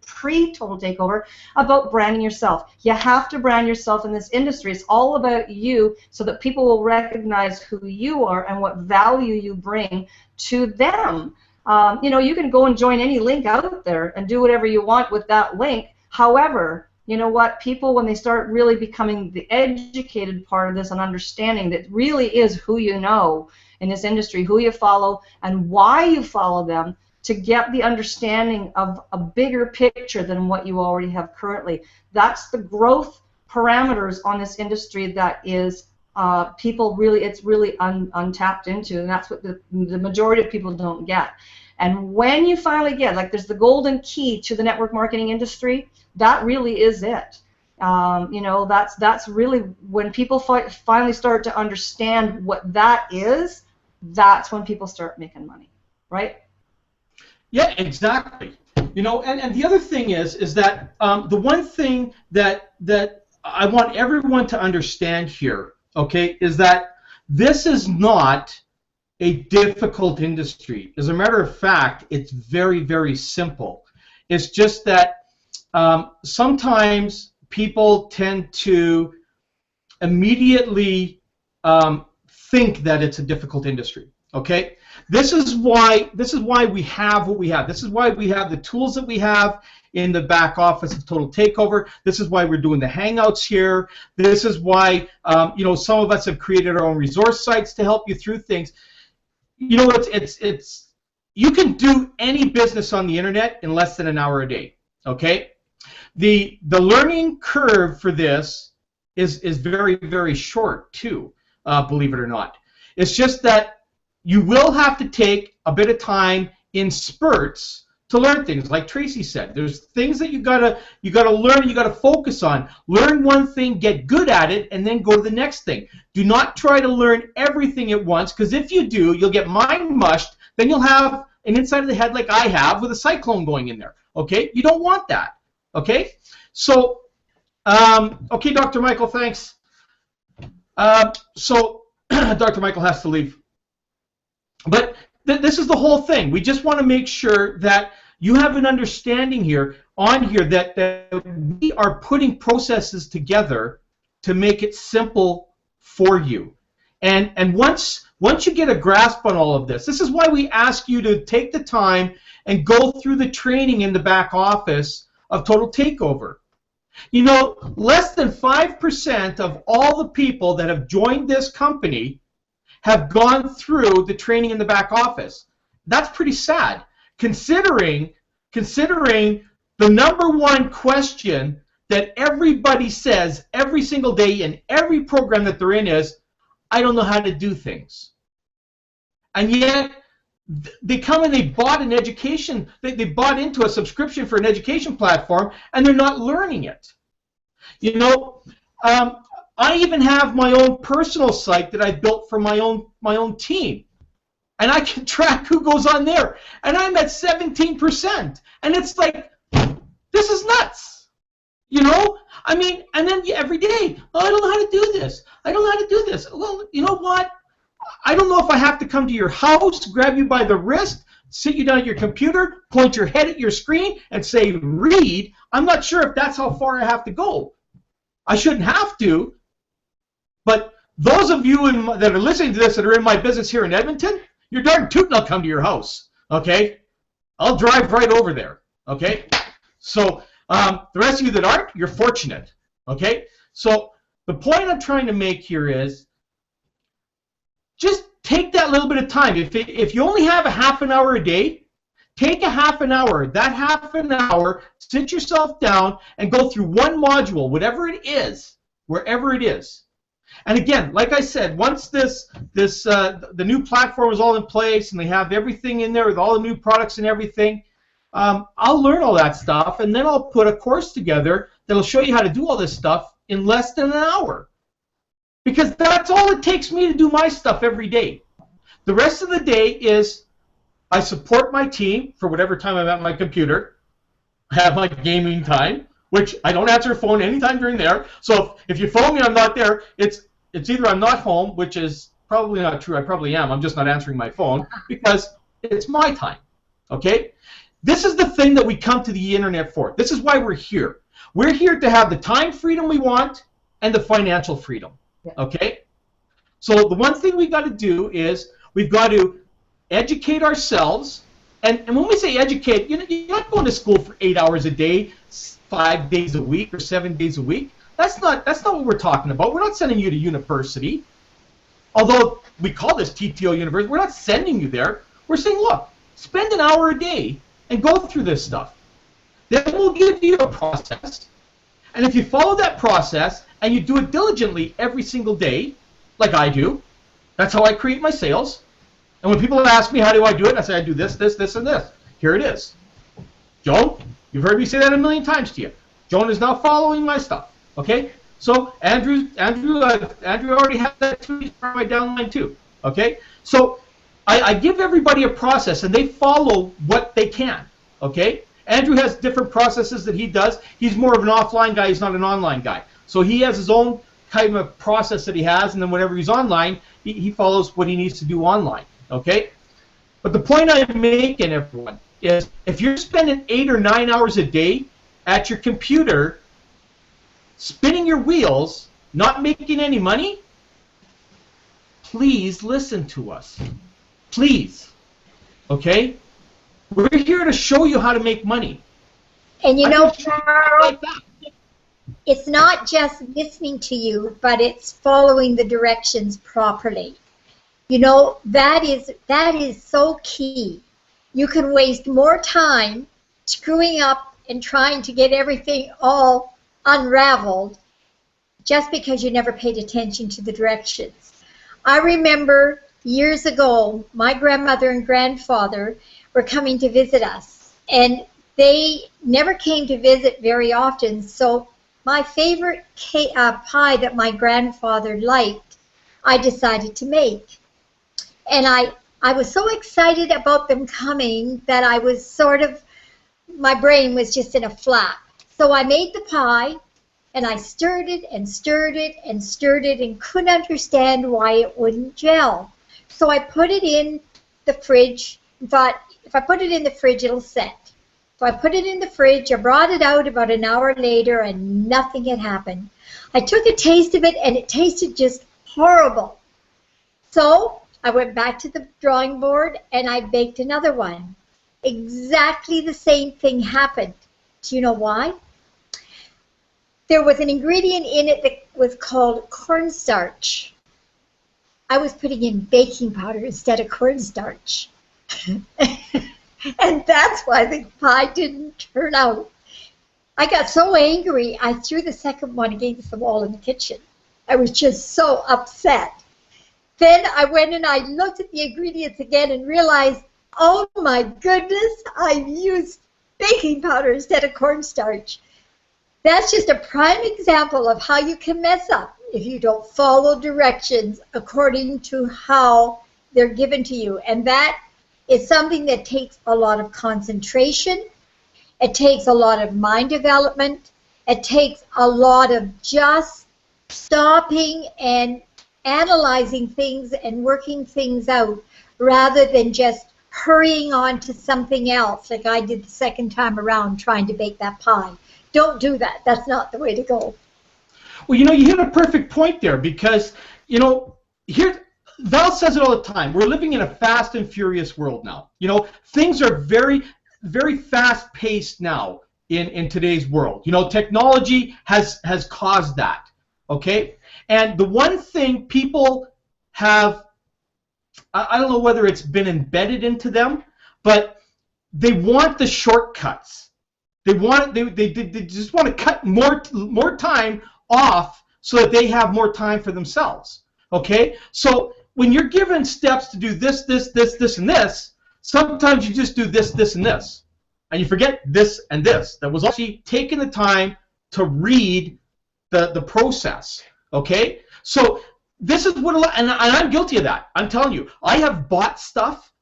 pre-Total Takeover, about branding yourself. You have to brand yourself in this industry. It's all about you so that people will recognize who you are and what value you bring to them. You can go and join any link out there and do whatever you want with that link. However, you know what? People, when they start really becoming the educated part of this and understanding that really is who you know in this industry, who you follow, and why you follow them, to get the understanding of a bigger picture than what you already have currently. That's the growth parameters on this industry that is it's really untapped into, and that's what the majority of people don't get. And when you finally get, like, there's the golden key to the network marketing industry, that really is it. That's really when people finally start to understand what that is. That's when people start making money, right? Yeah, exactly. And the other thing is that the one thing that I want everyone to understand here, okay, is that this is not a difficult industry. As a matter of fact, it's very, very simple. It's just that sometimes people tend to immediately think that it's a difficult industry. Okay, this is why we have what we have. This is why we have the tools that we have in the back office of Total Takeover. This is why we're doing the Hangouts here. This is why some of us have created our own resource sites to help you through things. It's you can do any business on the internet in less than an hour a day. Okay, the learning curve for this is very, very short too. Believe it or not, it's just that you will have to take a bit of time in spurts to learn things. Like Tracy said, there's things that you gotta learn, you gotta focus on. Learn one thing, get good at it, and then go to the next thing. Do not try to learn everything at once, because if you do, you'll get mind mushed. Then you'll have an inside of the head like I have with a cyclone going in there. Okay, you don't want that. Okay, so okay, Dr. Michael, thanks. So Dr. Michael has to leave. But this is the whole thing. We just want to make sure that you have an understanding here that we are putting processes together to make it simple for you. And once you get a grasp on all of this, this is why we ask you to take the time and go through the training in the back office of Total Takeover. Less than 5% of all the people that have joined this company have gone through the training in the back office. That's pretty sad, considering the number one question that everybody says every single day in every program that they're in is, I don't know how to do things. And yet, they come and they bought an education, they bought into a subscription for an education platform, and they're not learning it. I even have my own personal site that I built for my own team, and I can track who goes on there, and I'm at 17%, and it's like, this is nuts, I mean, and then every day, I don't know how to do this. I don't know how to do this. Well, you know what? I don't know if I have to come to your house, grab you by the wrist, sit you down at your computer, point your head at your screen, and say, read. I'm not sure if that's how far I have to go. I shouldn't have to. But those of you that are listening to this that are in my business here in Edmonton, you're darn tootin' I'll come to your house, okay? I'll drive right over there, okay? So the rest of you that aren't, you're fortunate, okay? So the point I'm trying to make here is just take that little bit of time. If you only have a half an hour a day, take a half an hour. That half an hour, sit yourself down and go through one module, whatever it is, wherever it is. And again, like I said, once the new platform is all in place and they have everything in there with all the new products and everything, I'll learn all that stuff, and then I'll put a course together that'll show you how to do all this stuff in less than an hour. Because that's all it takes me to do my stuff every day. The rest of the day is I support my team for whatever time I'm at my computer. I have my gaming time, which I don't answer the phone anytime during there. So if you phone me, I'm not there. It's either I'm not home, which is probably not true. I probably am. I'm just not answering my phone because it's my time. Okay? This is the thing that we come to the internet for. This is why we're here. We're here to have the time freedom we want and the financial freedom. Okay? So the one thing we've got to do is we've got to educate ourselves. And when we say educate, you're not going to school for 8 hours a day, 5 days a week, or 7 days a week. That's not what we're talking about. We're not sending you to university. Although we call this TTO University, we're not sending you there. We're saying, look, spend an hour a day and go through this stuff. Then we'll give you a process. And if you follow that process and you do it diligently every single day, like I do, that's how I create my sales. And when people ask me how do I do it, I say I do this, this, this, and this. Here it is. Joan, you've heard me say that a million times to you. Joan is now following my stuff. Okay? So Andrew already has that too. He's part of my downline too. Okay? So I give everybody a process and they follow what they can. Okay? Andrew has different processes that he does. He's more of an offline guy. He's not an online guy. So he has his own kind of process that he has, and then whenever he's online, he follows what he needs to do online. Okay? But the point I'm making, everyone, is if you're spending 8 or 9 hours a day at your computer spinning your wheels, not making any money, please listen to us. Please. Okay? We're here to show you how to make money. And you know, Carl, it's not just listening to you, but it's following the directions properly. You know, that is so key. You can waste more time screwing up and trying to get everything all unraveled just because you never paid attention to the directions. I remember years ago, my grandmother and grandfather were coming to visit us, and they never came to visit very often, so my favorite pie that my grandfather liked, I decided to make. And I was so excited about them coming that I was sort of, my brain was just in a flap. So I made the pie, and I stirred it and stirred it and stirred it and couldn't understand why it wouldn't gel. So I put it in the fridge and thought, if I put it in the fridge, it'll set. So I put it in the fridge, I brought it out about an hour later, and nothing had happened. I took a taste of it, and it tasted just horrible. So I went back to the drawing board, and I baked another one. Exactly the same thing happened. Do you know why? There was an ingredient in it that was called cornstarch. I was putting in baking powder instead of cornstarch. And that's why the pie didn't turn out. I got so angry, I threw the second one against the wall in the kitchen. I was just so upset. Then I went and I looked at the ingredients again and realized, oh my goodness, I used baking powder instead of cornstarch. That's just a prime example of how you can mess up if you don't follow directions according to how they're given to you. And that is something that takes a lot of concentration. It takes a lot of mind development. It takes a lot of just stopping and analyzing things and working things out rather than just hurrying on to something else like I did the second time around trying to bake that pie. Don't do that. That's not the way to go. Well, you hit a perfect point there because, Val says it all the time. We're living in a fast and furious world now. Things are very, very fast-paced now in today's world. Technology has caused that, okay? And the one thing people have, I don't know whether it's been embedded into them, but they want the shortcuts. They just want to cut more time off so that they have more time for themselves. Okay? So when you're given steps to do this, and this, sometimes you just do this, and this. And you forget this and this. That was actually taking the time to read the process. Okay? So this is what, and I'm guilty of that. I'm telling you. I have bought stuff,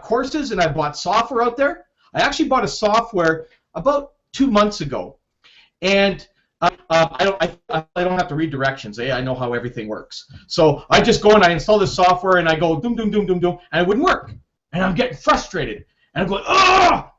courses, and I bought software out there. I actually bought a software about 2 months ago, and I don't have to read directions. I know how everything works. So I just go and I install this software and I go doom, and it wouldn't work. And I'm getting frustrated. And I'm going, oh!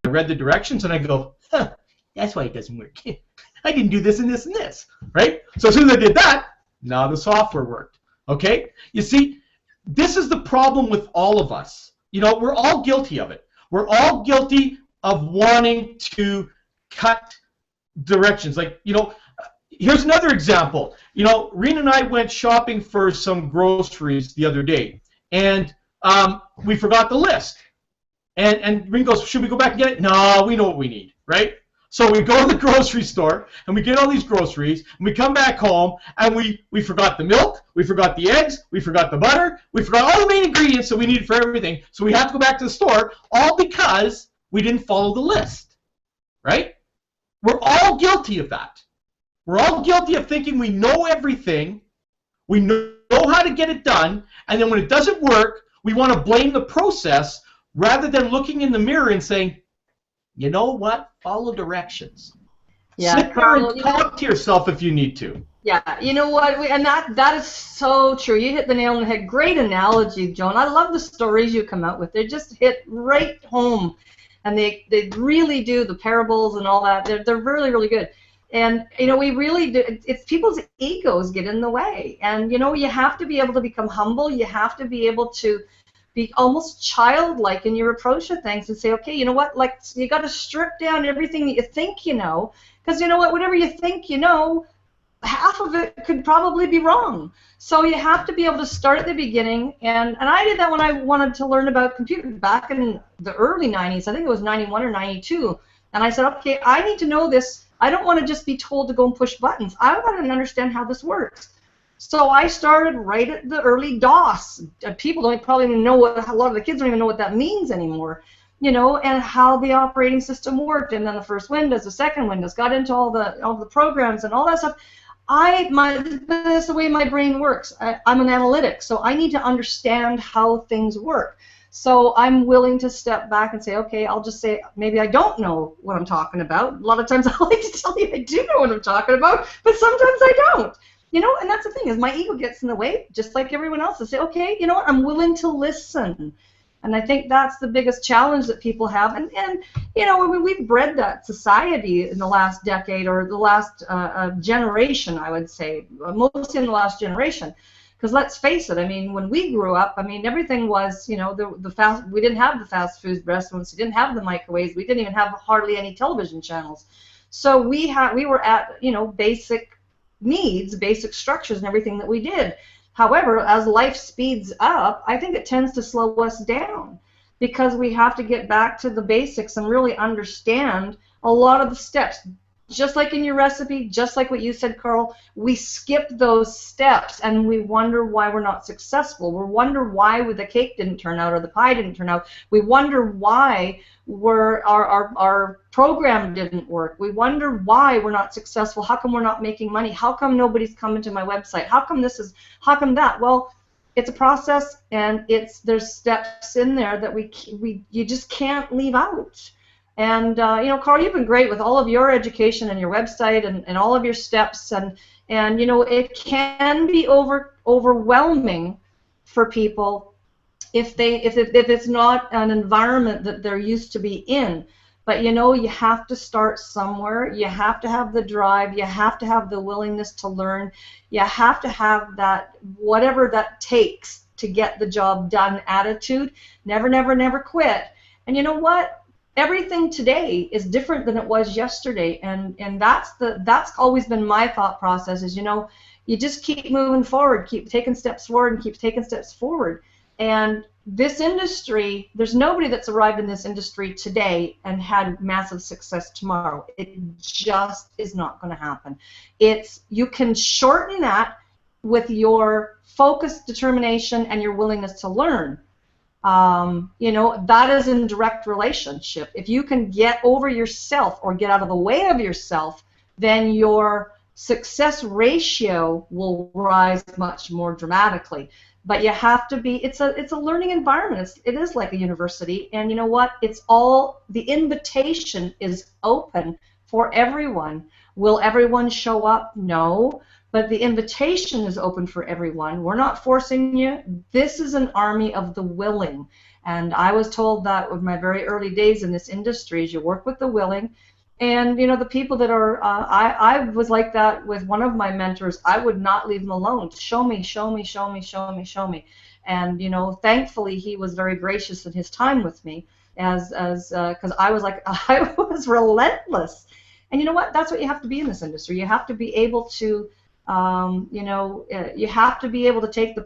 I read the directions and I go, huh, that's why it doesn't work. I didn't do this and this and this, right? So as soon as I did that, now the software worked. Okay? You see, this is the problem with all of us. We're all guilty of it. We're all guilty of wanting to cut directions. Like, here's another example. Rena and I went shopping for some groceries the other day, and we forgot the list. And Rena goes, should we go back and get it? No, we know what we need, right? So we go to the grocery store, and we get all these groceries, and we come back home, and we forgot the milk, we forgot the eggs, we forgot the butter, we forgot all the main ingredients that we needed for everything, so we have to go back to the store, all because we didn't follow the list, right? We're all guilty of that. We're all guilty of thinking we know everything, we know how to get it done, and then when it doesn't work, we want to blame the process rather than looking in the mirror and saying, you know what? Follow directions. Yeah, sit there and talk to yourself if you need to. Yeah, you know what? And that is so true. You hit the nail on the head. Great analogy, Joan. I love the stories you come out with. They just hit right home, and they really do. The parables and all that. They're really, really good. And we really do. It's people's egos get in the way, and you have to be able to become humble. You have to be able to be almost childlike in your approach to things and say, okay, you know what, like, you got to strip down everything that you think you know, because you know what, whatever you think you know, half of it could probably be wrong. So you have to be able to start at the beginning, and I did that when I wanted to learn about computers back in the early 90s. I think it was 91 or 92, and I said, okay, I need to know this. I don't want to just be told to go and push buttons. I want to understand how this works. So I started right at the early DOS. People don't probably even know a lot of the kids don't even know what that means anymore, and how the operating system worked, and then the first Windows, the second Windows, got into all the programs and all that stuff. That's the way my brain works. I'm an analytic, so I need to understand how things work. So I'm willing to step back and say, okay, I'll just say maybe I don't know what I'm talking about. A lot of times I like to tell you I do know what I'm talking about, but sometimes I don't. And that's the thing, is my ego gets in the way, just like everyone else. I say, okay, you know what, I'm willing to listen. And I think that's the biggest challenge that people have. And we've bred that society in the last decade, or the last generation, I would say, mostly in the last generation. Because let's face it, I mean, when we grew up, I mean, everything was, we didn't have the fast food restaurants, we didn't have the microwaves, we didn't even have hardly any television channels. So we were at, basic needs, basic structures, and everything that we did. However, as life speeds up, I think it tends to slow us down, because we have to get back to the basics and really understand a lot of the steps. Just like in your recipe, just like what you said, Carl, we skip those steps and we wonder why we're not successful. We wonder why the cake didn't turn out or the pie didn't turn out. We wonder why our program didn't work. We wonder why we're not successful. How come we're not making money? How come nobody's coming to my website? How come that? Well, it's a process, and there's steps in there that you just can't leave out. And Carl, you've been great with all of your education and your website and all of your steps, and it can be overwhelming for people if it's not an environment that they're used to be in. But you have to start somewhere. You have to have the drive. You have to have the willingness to learn. You have to have that, whatever that takes to get the job done attitude. Never, never, never quit. And you know what? Everything today is different than it was yesterday, and that's always been my thought process. Is you just keep moving forward, keep taking steps forward, and keep taking steps forward. And this industry, there's nobody that's arrived in this industry today and had massive success tomorrow. It just is not going to happen. You can shorten that with your focus, determination, and your willingness to learn. That is in direct relationship. If you can get over yourself or get out of the way of yourself, then your success ratio will rise much more dramatically. But you have to be, it's a learning environment. It is like a university, and you know what? The invitation is open for everyone. Will everyone show up? No. But the invitation is open for everyone. We're not forcing you. This is an army of the willing. And I was told that with my very early days in this industry, is you work with the willing. And the people that are, I was like that with one of my mentors. I would not leave them alone. Show me, show me, show me, show me, show me. And thankfully he was very gracious in his time with me, because I was I was relentless. And you know what? That's what you have to be in this industry. You have to be able to, you have to be able to take the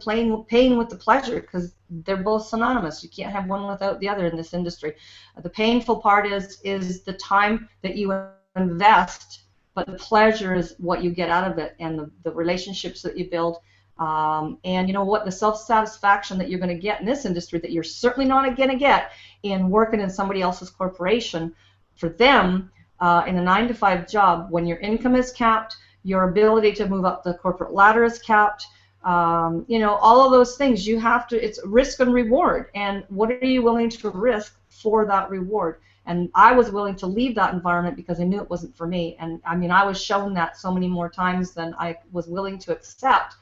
pain with the pleasure, because they're both synonymous. You can't have one without the other in this industry. The painful part is the time that you invest, but the pleasure is what you get out of it, and the relationships that you build, and the self-satisfaction that you're going to get in this industry that you're certainly not going to get in working in somebody else's corporation. For them, in a 9-to-5 job, when your income is capped, your ability to move up the corporate ladder is capped. All of those things you have to. It's risk and reward, and what are you willing to risk for that reward? And I was willing to leave that environment because I knew it wasn't for me. And I was shown that so many more times than I was willing to accept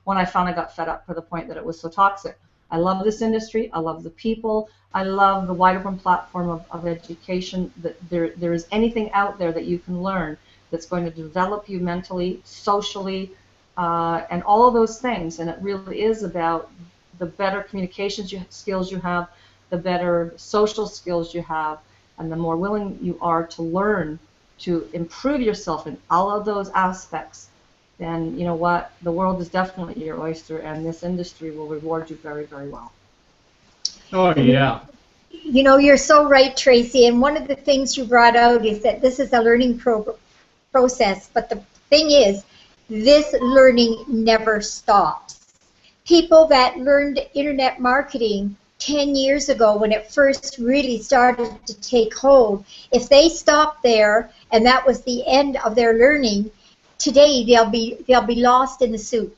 when I found I got fed up to the point that it was so toxic. I love this industry. I love the people. I love the wide open platform of education. That there is anything out there that you can learn that's going to develop you mentally, socially, and all of those things. And it really is about the better communications skills you have, the better social skills you have, and the more willing you are to learn to improve yourself in all of those aspects, then you know what? The world is definitely your oyster, and this industry will reward you very, very well. Oh, yeah. You're so right, Tracy, and one of the things you brought out is that this is a learning process, but the thing is, this learning never stops. People that learned internet marketing 10 years ago when it first really started to take hold, if they stopped there and that was the end of their learning, today they'll be lost in the soup.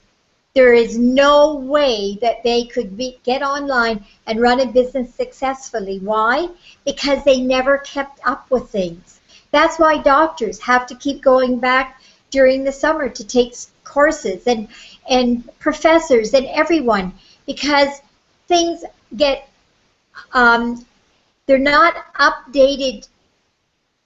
There is no way that they could get online and run a business successfully. Why? Because they never kept up with things. That's why doctors have to keep going back during the summer to take courses, and professors and everyone, because things get, they're not updated.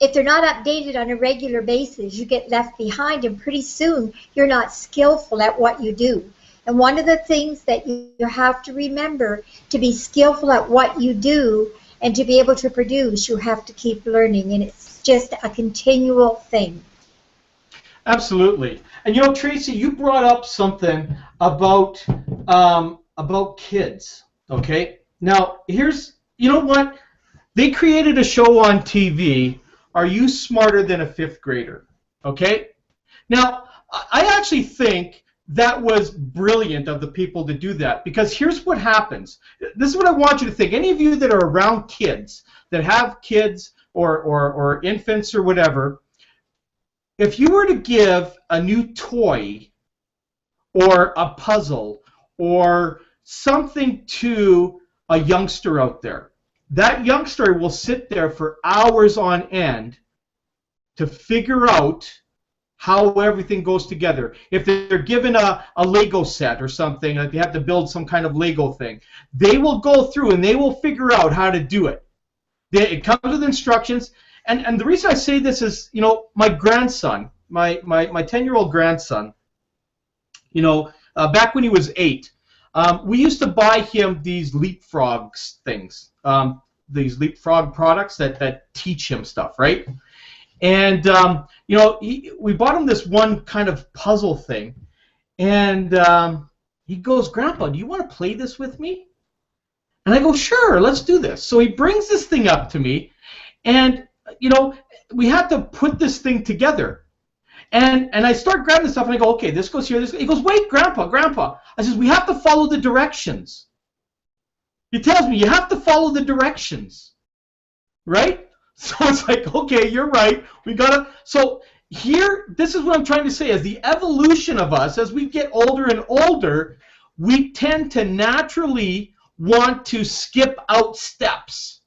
If they're not updated on a regular basis, you get left behind, and pretty soon you're not skillful at what you do. And one of the things that you have to remember, to be skillful at what you do and to be able to produce, you have to keep learning, and it's just a continual thing. Absolutely. And Tracy, you brought up something about kids. Okay. Now here's, what? They created a show on TV. Are you smarter than a 5th grader? Okay. Now I actually think that was brilliant of the people to do that, because here's what happens. This is what I want you to think. Any of you that are around kids, that have kids or infants or whatever, if you were to give a new toy or a puzzle or something to a youngster out there, that youngster will sit there for hours on end to figure out how everything goes together. If they're given a Lego set or something, like they have to build some kind of Lego thing, they will go through and they will figure out how to do it. It comes with instructions, and the reason I say this is, you know, my grandson, my 10-year-old grandson, you know, back when he was 8, we used to buy him these leapfrogs things, these leapfrog products that teach him stuff, right? And you know, we bought him this one kind of puzzle thing, and he goes, "Grandpa, do you want to play this with me?" And I go, "Sure, let's do this." So he brings this thing up to me, and you know, we have to put this thing together. And I start grabbing the stuff, and I go, "Okay, this goes here, this." He goes, "Wait, Grandpa." I says, "We have to follow the directions." He tells me, "You have to follow the directions," right? So it's like, okay, you're right. We gotta. So here, this is what I'm trying to say: as the evolution of us, as we get older and older, we tend to naturally want to skip out steps.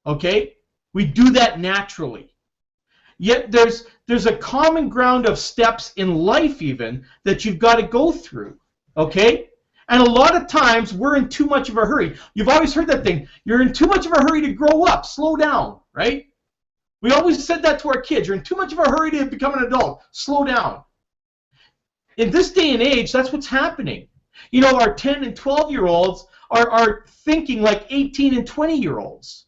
Okay, we do that naturally. Yet there's a common ground of steps in life even that you've got to go through. Okay. And a lot of times we're in too much of a hurry. You've always heard that thing. You're in too much of a hurry to grow up. Slow down, right? We always said that to our kids. You're in too much of a hurry to become an adult. Slow down. In this day and age, that's what's happening. You know, our 10 and 12-year-olds are thinking like 18 and 20-year-olds.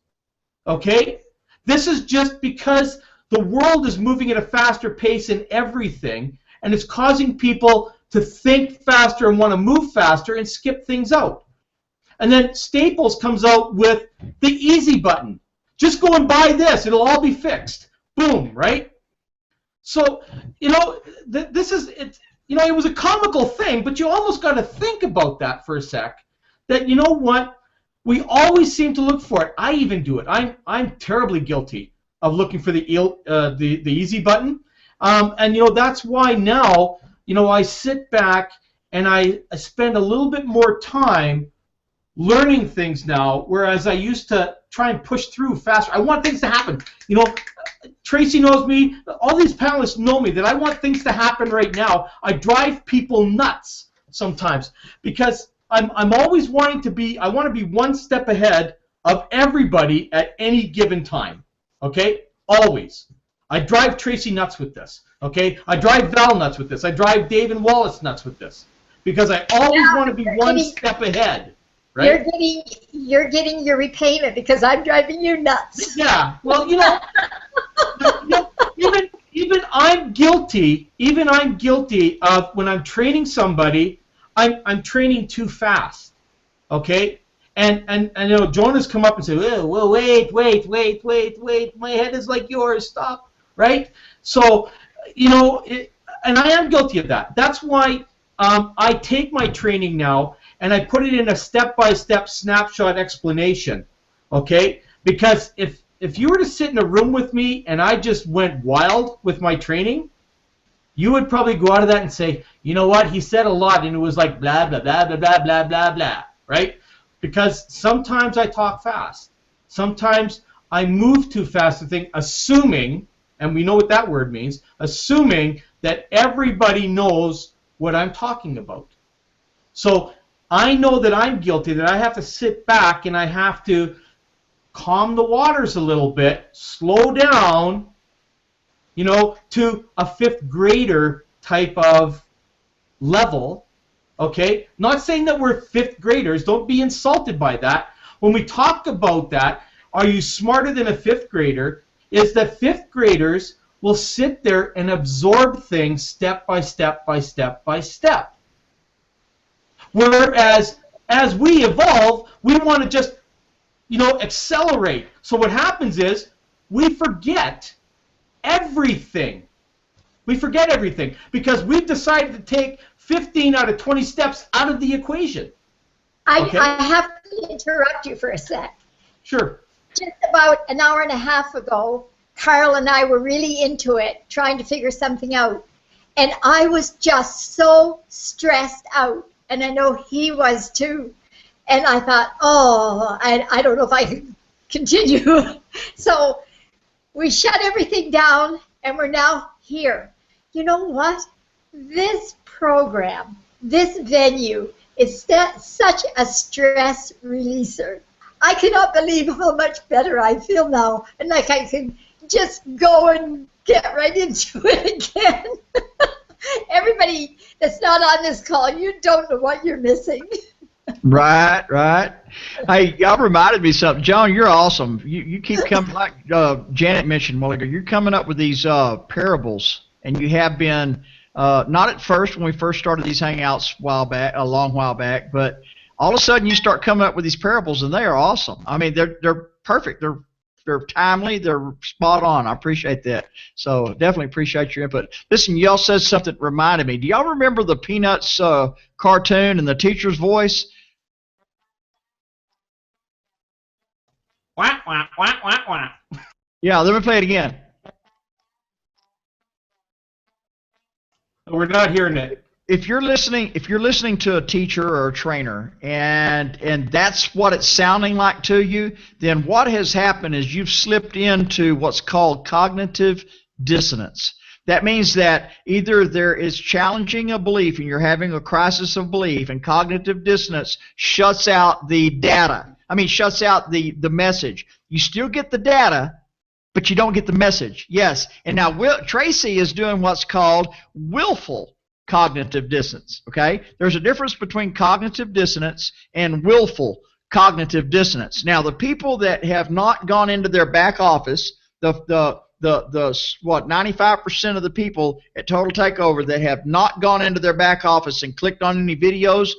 Okay? This is just because the world is moving at a faster pace in everything, and it's causing people to think faster and want to move faster and skip things out. And then Staples comes out with the easy button. Just go and buy this. It'll all be fixed. Boom, right? So, you know, this is, you know, it was a comical thing, but you almost got to think about that for a sec. That, you know what? We always seem to look for it. I even do it. I'm terribly guilty of looking for the easy button. And, you know, that's why now, you know, I sit back and I spend a little bit more time learning things now, whereas I used to try and push through faster. I want things to happen. You know, Tracy knows me. All these panelists know me, that I want things to happen right now. I drive people nuts sometimes because I'm always wanting to be, I want to be one step ahead of everybody at any given time. Okay? Always. I drive Tracy nuts with this. Okay? I drive Val nuts with this. I drive Dave and Wallace nuts with this. Because I always want to be one step ahead. Right? You're getting your repayment because I'm driving you nuts. Yeah. Well, you know, even I'm guilty. Even I'm guilty of when I'm training somebody, I'm training too fast. Okay? And you know, Jonah's come up and say, well, wait, my head is like yours, stop, right? So, you know, and I am guilty of that. That's why I take my training now and I put it in a step-by-step snapshot explanation, okay? Because if you were to sit in a room with me and I just went wild with my training, you would probably go out of that and say, you know what, he said a lot and it was like blah, blah, blah, blah, blah, blah, blah, blah, right? Because sometimes I talk fast. Sometimes I move too fast to think, assuming, and we know what that word means, assuming that everybody knows what I'm talking about. So I know that I'm guilty, that I have to sit back and I have to calm the waters a little bit, slow down, you know, to a 5th grader type of level. Okay? Not saying that we're 5th graders. Don't be insulted by that. When we talk about that, are you smarter than a 5th grader? Is that 5th graders will sit there and absorb things step by step by step by step. Whereas as we evolve, we want to just, you know, accelerate. So what happens is we forget everything. We forget everything because we've decided to take 15 out of 20 steps out of the equation. Okay? I have to interrupt you for a sec. Sure. Just about an hour and a half ago, Carl and I were really into it, trying to figure something out. And I was just so stressed out. And I know he was too. And I thought, oh, I don't know if I can continue. So we shut everything down, and we're now here. You know what? This program, this venue, is such a stress releaser. I cannot believe how much better I feel now, and like I can just go and get right into it again. Everybody that's not on this call, you don't know what you're missing. Right, right. Hey, y'all reminded me of something. John, you're awesome. You keep coming, like Janet mentioned a while ago, you're coming up with these parables, and you have been, not at first when we first started these Hangouts a long while back, but all of a sudden you start coming up with these parables, and they are awesome. I mean, they're perfect. They're timely. They're spot on. I appreciate that. So definitely appreciate your input. Listen, y'all said something that reminded me. Do y'all remember the Peanuts cartoon and the teacher's voice? Wah, wah, wah, wah, wah. Yeah, let me play it again. We're not hearing it. If you're listening to a teacher or a trainer, and that's what it's sounding like to you, then what has happened is you've slipped into what's called cognitive dissonance. That means that either there is challenging a belief and you're having a crisis of belief, and cognitive dissonance shuts out the data. Shuts out the message. You still get the data, but you don't get the message. Yes. And now Tracy is doing what's called willful cognitive dissonance. Okay? There's a difference between cognitive dissonance and willful cognitive dissonance. Now, the people that have not gone into their back office, the 95% of the people at Total Takeover that have not gone into their back office and clicked on any videos,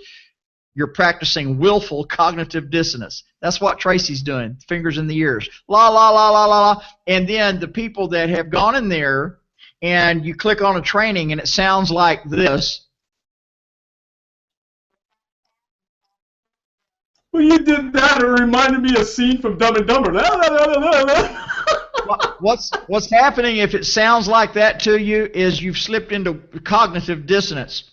you're practicing willful cognitive dissonance. That's what Tracy's doing. Fingers in the ears. La, la, la, la, la, la. And then the people that have gone in there and you click on a training and it sounds like this. Well, you did that. It reminded me of a scene from Dumb and Dumber. What's happening if it sounds like that to you is you've slipped into cognitive dissonance.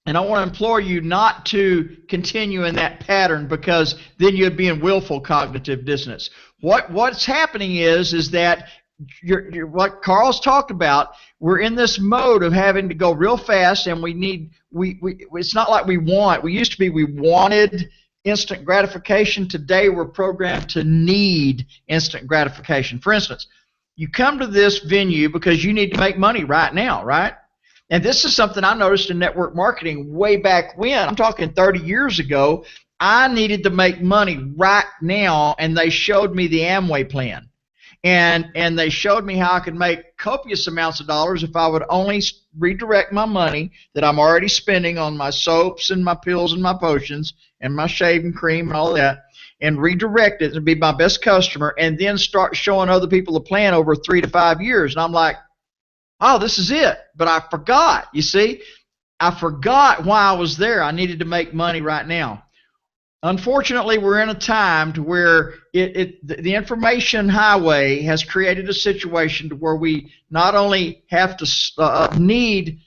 And I want to implore you not to continue in that pattern, because then you'd be in willful cognitive dissonance. What's happening is that what Carl's talked about, we're in this mode of having to go real fast, and it's not like we used to be, we wanted instant gratification. Today we're programmed to need instant gratification. For instance, you come to this venue because you need to make money right now, right? And this is something I noticed in network marketing way back when. I'm talking 30 years ago. I needed to make money right now, and they showed me the Amway plan. And they showed me how I could make copious amounts of dollars if I would only redirect my money that I'm already spending on my soaps and my pills and my potions and my shaving cream and all that, and redirect it and be my best customer, and then start showing other people the plan over 3 to 5 years. And I'm like, oh, this is it. But I forgot, you see. I forgot why I was there. I needed to make money right now. Unfortunately, we're in a time to where the information highway has created a situation to where we not only have to need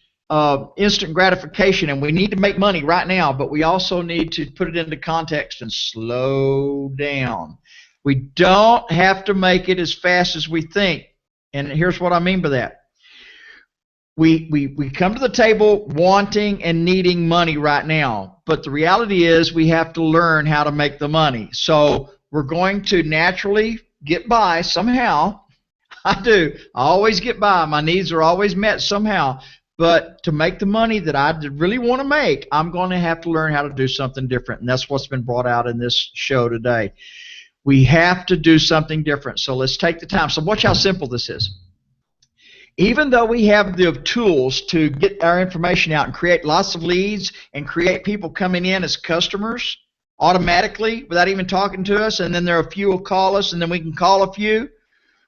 instant gratification, and we need to make money right now, but we also need to put it into context and slow down. We don't have to make it as fast as we think. And here's what I mean by that. We come to the table wanting and needing money right now, but the reality is we have to learn how to make the money. So we're going to naturally get by somehow. I do. I always get by. My needs are always met somehow. But to make the money that I really want to make, I'm going to have to learn how to do something different, and that's what's been brought out in this show today. We have to do something different. So let's take the time. So watch how simple this is. Even though we have the tools to get our information out and create lots of leads and create people coming in as customers automatically without even talking to us, and then there are a few who will call us, and then we can call a few,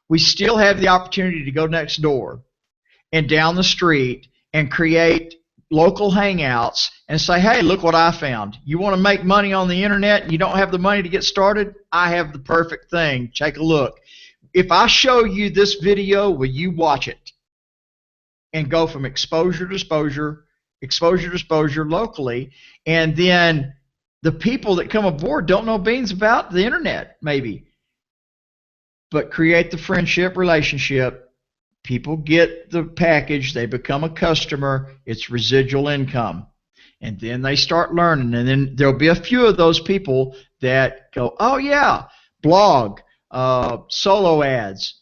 we still have the opportunity to go next door and down the street and create local hangouts and say, hey, look what I found. You want to make money on the internet and you don't have the money to get started? I have the perfect thing. Take a look. If I show you this video, will you watch it? And go from exposure to exposure locally, and then the people that come aboard don't know beans about the internet, maybe, but create the friendship relationship. People get the package, they become a customer, it's residual income, and then they start learning, and then there'll be a few of those people that go, oh yeah, blog, solo ads.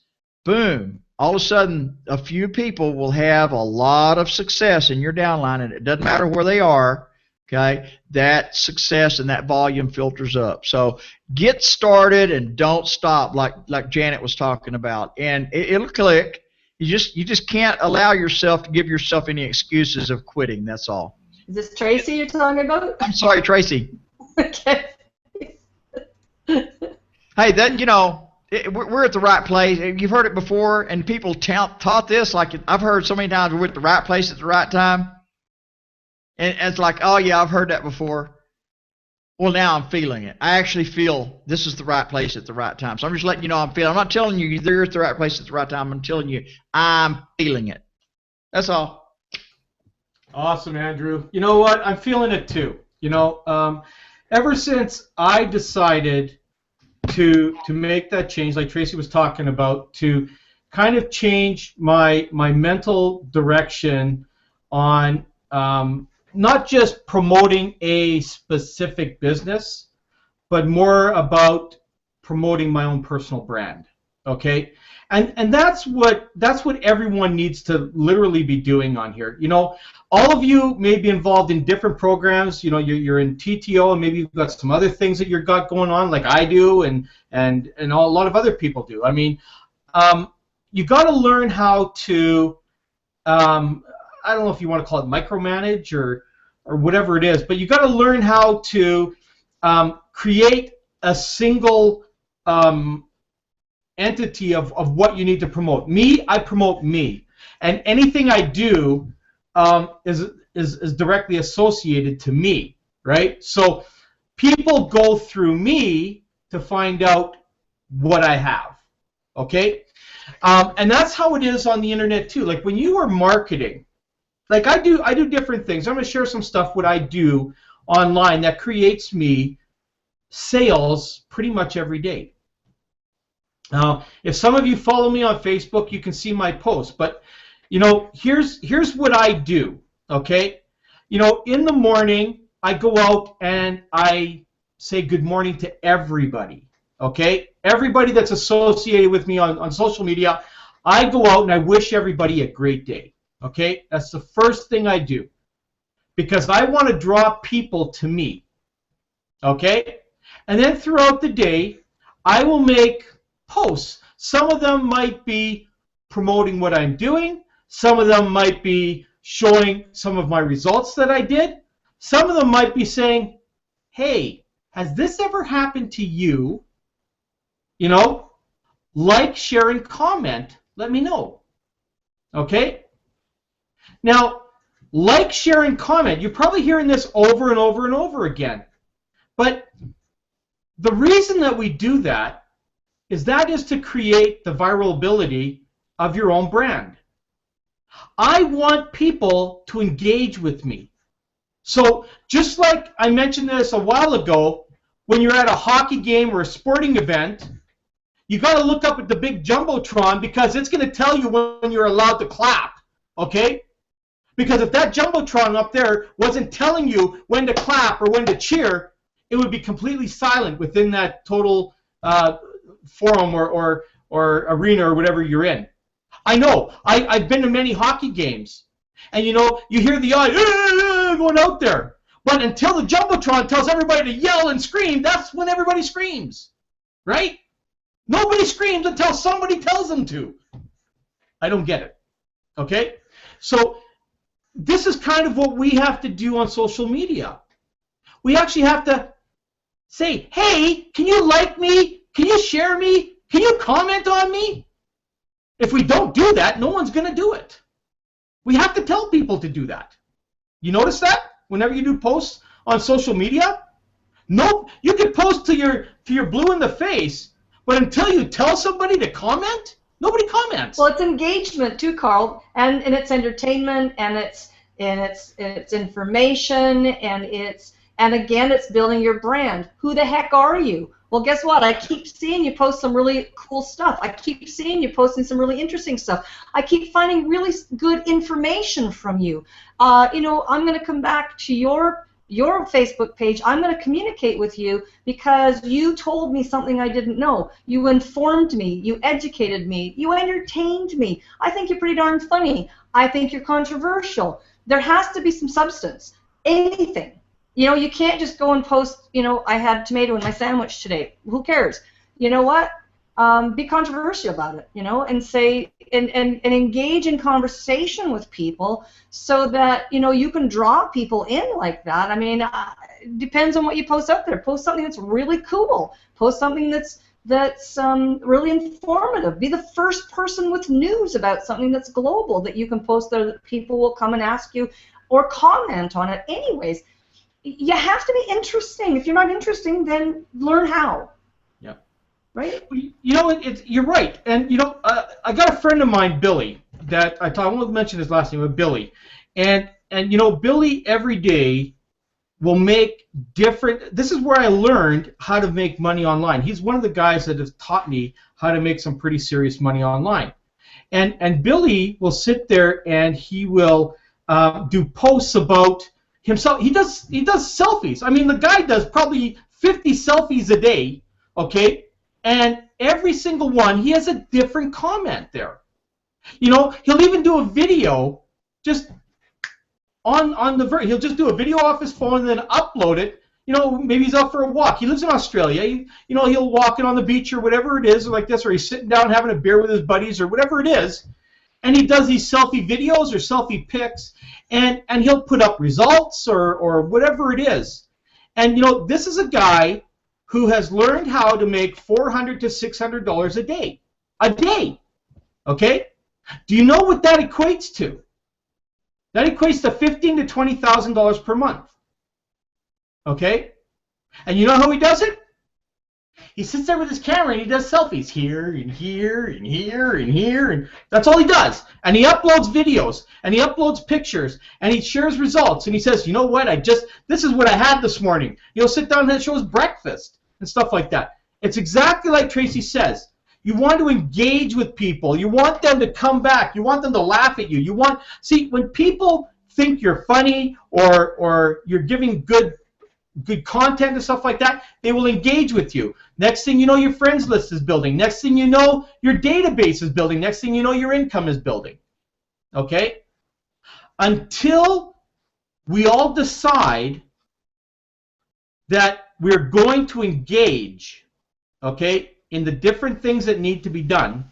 boom, all of a sudden a few people will have a lot of success in your downline, and it doesn't matter where they are. Okay, that success and that volume filters up. So get started and don't stop, like Janet was talking about, and it'll click. You just can't allow yourself to give yourself any excuses of quitting. That's all. Is this Tracy you're talking about? I'm sorry, Tracy. Okay. Hey, we're at the right place. You've heard it before, and people taught this. Like I've heard so many times, we're at the right place at the right time. And it's like, oh yeah, I've heard that before. Well, now I'm feeling it. I actually feel this is the right place at the right time. So I'm just letting you know I'm feeling. I'm not telling you you're at the right place at the right time. I'm telling you I'm feeling it. That's all. Awesome, Andrew. You know what? I'm feeling it too. Ever since I decided to make that change, like Tracy was talking about, to kind of change my mental direction on not just promoting a specific business, but more about promoting my own personal brand. Okay, and that's what everyone needs to literally be doing on here. All of you may be involved in different programs. You're in TTO, and maybe you've got some other things that you've got going on, like I do, and a lot of other people do. I mean, you got to learn how to. I don't know if you want to call it micromanage or whatever it is, but you got to learn how to create a single entity of what you need to promote. Me, I promote me, and anything I do is directly associated to me, right? So people go through me to find out what I have, okay? And that's how it is on the internet too. Like when you are marketing, like I do different things. I'm going to share some stuff what I do online that creates me sales pretty much every day. Now, if some of you follow me on Facebook, you can see my posts. But here's what I do. Okay, in the morning I go out and I say good morning to everybody. Okay, everybody that's associated with me on social media, I go out and I wish everybody a great day. Okay, that's the first thing I do because I want to draw people to me. Okay, and then throughout the day, I will make posts. Some of them might be promoting what I'm doing. Some of them might be showing some of my results that I did. Some of them might be saying, hey, has this ever happened to you? Like, share, and comment. Let me know. Okay? Now, like, share, and comment. You're probably hearing this over and over and over again. But the reason that we do that is to create the viral ability of your own brand. I want people to engage with me. So just like I mentioned this a while ago, when you're at a hockey game or a sporting event, you got to look up at the big jumbotron because it's going to tell you when you're allowed to clap, okay? Because if that jumbotron up there wasn't telling you when to clap or when to cheer, it would be completely silent within that total forum or arena or whatever you're in. I know. I've been to many hockey games, and you hear the eye going out there. But until the jumbotron tells everybody to yell and scream, that's when everybody screams, right? Nobody screams until somebody tells them to. I don't get it. Okay? So this is kind of what we have to do on social media. We actually have to say, hey, can you like me? Can you share me? Can you comment on me? If we don't do that, no one's going to do it. We have to tell people to do that. You notice that whenever you do posts on social media? No, you can post to your blue in the face, but until you tell somebody to comment, nobody comments. Well, it's engagement too, Carl, and it's entertainment, and it's information, and again, it's building your brand. Who the heck are you? Well, guess what? I keep seeing you post some really cool stuff. I keep seeing you posting some really interesting stuff. I keep finding really good information from you. I'm going to come back to your your Facebook page, I'm going to communicate with you because you told me something I didn't know. You informed me. You educated me. You entertained me. I think you're pretty darn funny. I think you're controversial. There has to be some substance. Anything. You know, you can't just go and post, you know, I had tomato in my sandwich today. Who cares? You know what? Be controversial about it, you know, and say and engage in conversation with people so that, you know, you can draw people in like that. I mean, it depends on what you post out there. Post something that's really cool. Post something that's really informative. Be the first person with news about something that's global that you can post there that people will come and ask you or comment on it. Anyways, you have to be interesting. If you're not interesting, then learn how. Right? You know, you're right. And, you know, I got a friend of mine, Billy, that I won't mention his last name, but Billy. And you know, Billy every day will make different, this is where I learned how to make money online. He's one of the guys that has taught me how to make some pretty serious money online. And Billy will sit there and he will do posts about himself. He does selfies. I mean, the guy does probably 50 selfies a day, okay? And every single one, he has a different comment there. You know, he'll even do a video just he'll just do a video off his phone and then upload it. You know, maybe he's out for a walk. He lives in Australia. You know, he'll walk in on the beach or whatever it is, or like this, or he's sitting down having a beer with his buddies or whatever it is. And he does these selfie videos or selfie pics, and he'll put up results or whatever it is. And, you know, this is a guy who has learned how to make $400 to $600 a day. A day. Okay? Do you know what that equates to? That equates to $15,000 to $20,000 per month. Okay? And you know how he does it? He sits there with his camera and he does selfies here and here and here and here, and that's all he does. And he uploads videos and he uploads pictures and he shares results and he says, you know what, this is what I had this morning. He'll sit down and show his breakfast and stuff like that. It's exactly like Tracy says. You want to engage with people. You want them to come back. You want them to laugh at you. See, when people think you're funny or you're giving good content and stuff like that, they will engage with you. Next thing you know, your friends list is building. Next thing you know, your database is building. Next thing you know, your income is building. Okay? Until we all decide that we're going to engage, okay, in the different things that need to be done,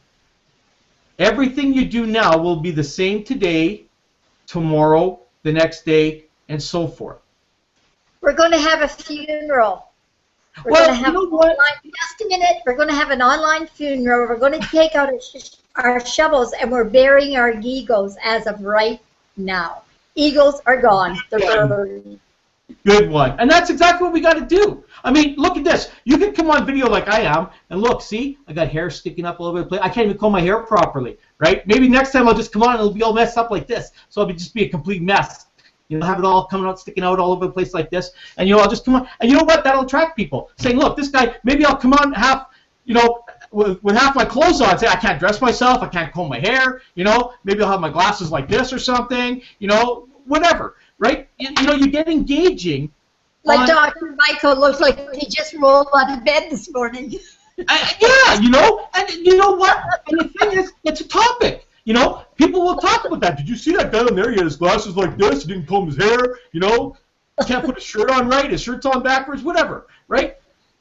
everything you do now will be the same today, tomorrow, the next day, and so forth. We're going to have a funeral. We're Well, going to have you know what? just a minute. We're going to have an online funeral. We're going to take out our shovels and we're burying our egos as of right now. Egos are gone. They're buried. Good one. And that's exactly what we got to do. I mean, look at this. You can come on video like I am, and look, see, I got hair sticking up all over the place. I can't even comb my hair properly, right? Maybe next time I'll just come on and it'll be all messed up like this. So it'll just be a complete mess. You know, have it all coming out, sticking out all over the place like this. And, you know, I'll just come on. And you know what? That'll attract people. Saying, look, this guy, maybe I'll come on half, you know, with half my clothes on. Say, I can't dress myself. I can't comb my hair. You know, maybe I'll have my glasses like this or something. You know, whatever. Right? You know, you get engaging. Like Dr. Michael looks like he just rolled out of bed this morning. Yeah, you know, and you know what? And the thing is, it's a topic. You know, people will talk about that. Did you see that guy in there? He had his glasses like this. He didn't comb his hair. You know, can't put his shirt on right. His shirt's on backwards. Whatever. Right?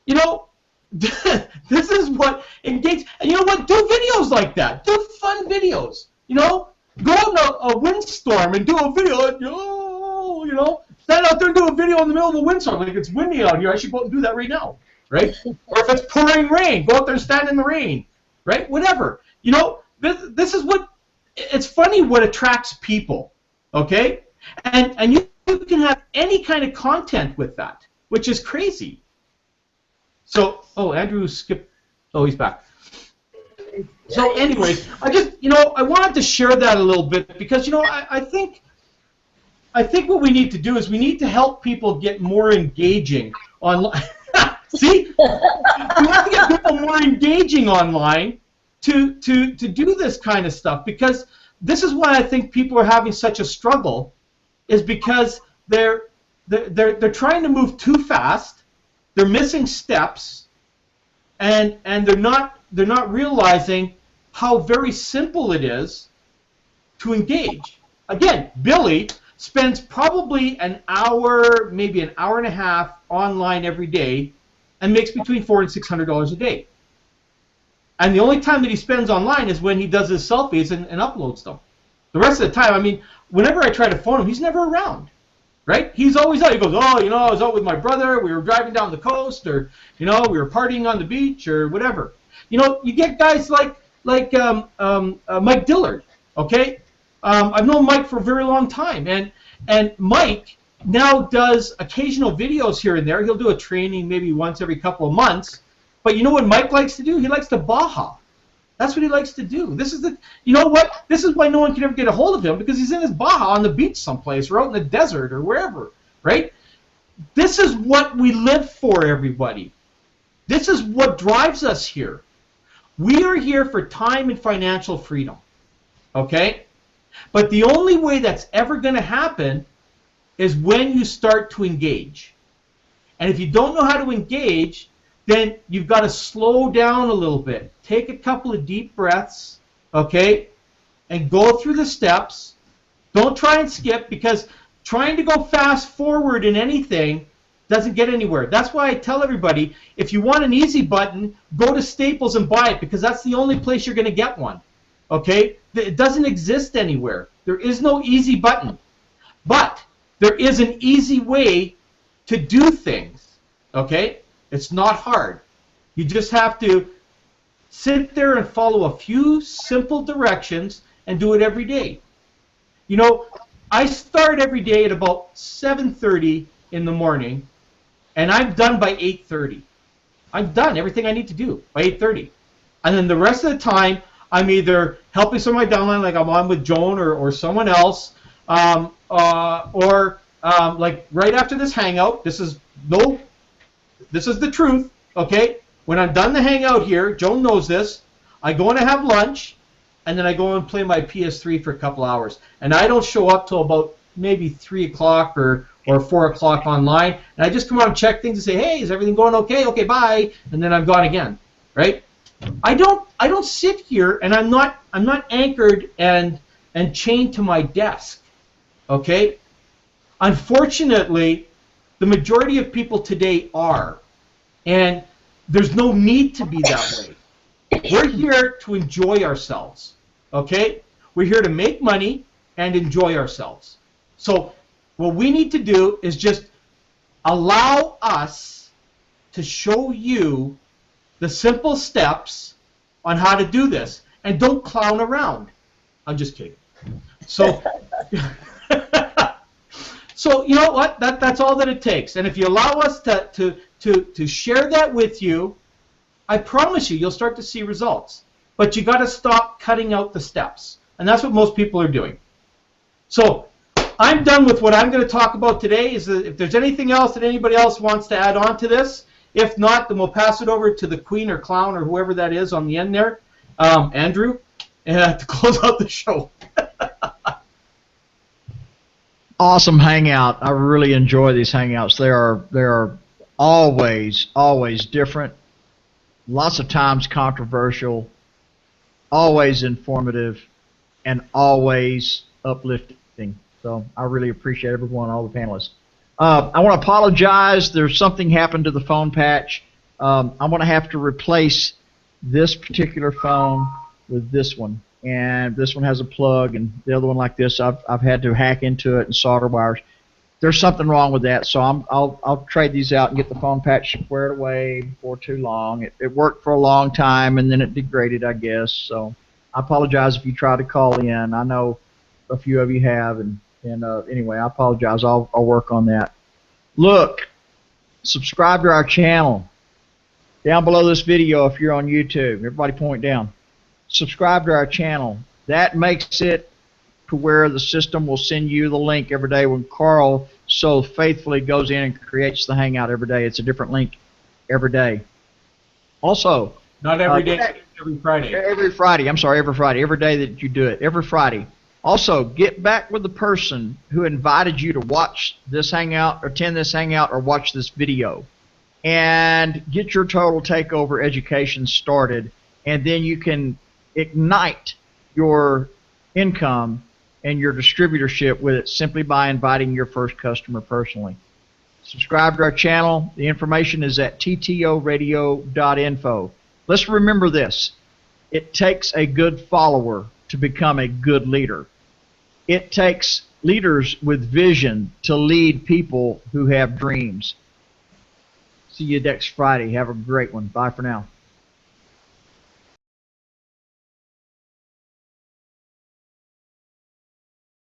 You know, this is what engage. And you know what? Do videos like that. Do fun videos. You know, go in a windstorm and do a video. And, you know, stand out there and do a video in the middle of a windstorm. Like it's windy out here. I should go out and do that right now. Right? Or if it's pouring rain, go out there and stand in the rain. Right? Whatever. You know, this is what. It's funny what attracts people, okay? And you can have any kind of content with that, which is crazy. So, oh, Andrew skipped. Oh, he's back. So, anyways, I just, you know, I wanted to share that a little bit because, you know, I think what we need to do is we need to help people get more engaging online. See, we have to get people more engaging online. To do this kind of stuff, because this is why I think people are having such a struggle, is because they're they're trying to move too fast. They're missing steps, and they're not realizing how very simple it is to engage. Again, Billy spends probably an hour, maybe an hour and a half online every day, and makes between $400 and $600 a day. And the only time that he spends online is when he does his selfies and uploads them. The rest of the time, I mean, whenever I try to phone him, he's never around, right? He's always out. He goes, oh, you know, I was out with my brother. We were driving down the coast, or, you know, we were partying on the beach, or whatever. You know, you get guys like Mike Dillard, okay? I've known Mike for a very long time, and Mike now does occasional videos here and there. He'll do a training maybe once every couple of months. But you know what Mike likes to do? He likes to Baja. That's what he likes to do. This is the, you know what? This is why no one can ever get a hold of him, because he's in his Baja on the beach someplace, or out in the desert, or wherever, right? This is what we live for, everybody. This is what drives us here. We are here for time and financial freedom, okay? But the only way that's ever going to happen is when you start to engage. And if you don't know how to engage, then you've got to slow down a little bit. Take a couple of deep breaths, okay, and go through the steps. Don't try and skip, because trying to go fast forward in anything doesn't get anywhere. That's why I tell everybody, if you want an easy button, go to Staples and buy it, because that's the only place you're going to get one, okay? It doesn't exist anywhere. There is no easy button. But there is an easy way to do things, okay? It's not hard. You just have to sit there and follow a few simple directions and do it every day. You know, I start every day at about 7:30 in the morning, and I'm done by 8:30. I'm done everything I need to do by 8:30. And then the rest of the time, I'm either helping some of my downline, like I'm on with Joan or someone else, or like right after this hangout, this is the truth, okay? When I'm done the hangout here, Joan knows this, I go and I have lunch, and then I go and play my PS3 for a couple hours. And I don't show up till about maybe 3 o'clock or 4 o'clock online, and I just come out and check things and say, hey, is everything going okay? Okay, bye, and then I'm gone again, right? I don't sit here, and I'm not anchored and chained to my desk, okay? Unfortunately, the majority of people today are, and there's no need to be that way. We're here to enjoy ourselves, okay? We're here to make money and enjoy ourselves. So what we need to do is just allow us to show you the simple steps on how to do this, and don't clown around. I'm just kidding. So, so you know what? That's all that it takes. And if you allow us to share that with you, I promise you'll start to see results. But you got to stop cutting out the steps, and that's what most people are doing. So I'm done with what I'm going to talk about today. Is that if there's anything else that anybody else wants to add on to this, if not, then we'll pass it over to the queen or clown or whoever that is on the end there, Andrew, to close out the show. Awesome hangout. I really enjoy these hangouts. They are always different, lots of times controversial, always informative, and always uplifting. So I really appreciate everyone, all the panelists. I want to apologize. There's something happened to the phone patch. I'm going to have to replace this particular phone with this one. And this one has a plug, and the other one like this, I've had to hack into it and solder wires. There's something wrong with that, so I'll trade these out and get the phone patch squared away before too long. It worked for a long time, and then it degraded, I guess. So I apologize if you try to call in. I know a few of you have, and anyway, I apologize. I'll work on that. Look, subscribe to our channel. Down below this video if you're on YouTube. Everybody point down. Subscribe to our channel. That makes it to where the system will send you the link every day when Carl so faithfully goes in and creates the hangout every day. It's a different link every day. Also, not every day, every Friday. Every Friday. I'm sorry, every Friday. Every day that you do it. Every Friday. Also, get back with the person who invited you to watch this hangout, or attend this hangout, or watch this video, and get your Total Takeover education started, and then you can ignite your income and your distributorship with it simply by inviting your first customer personally. Subscribe to our channel. The information is at ttoradio.info. Let's remember this. It takes a good follower to become a good leader. It takes leaders with vision to lead people who have dreams. See you next Friday. Have a great one. Bye for now.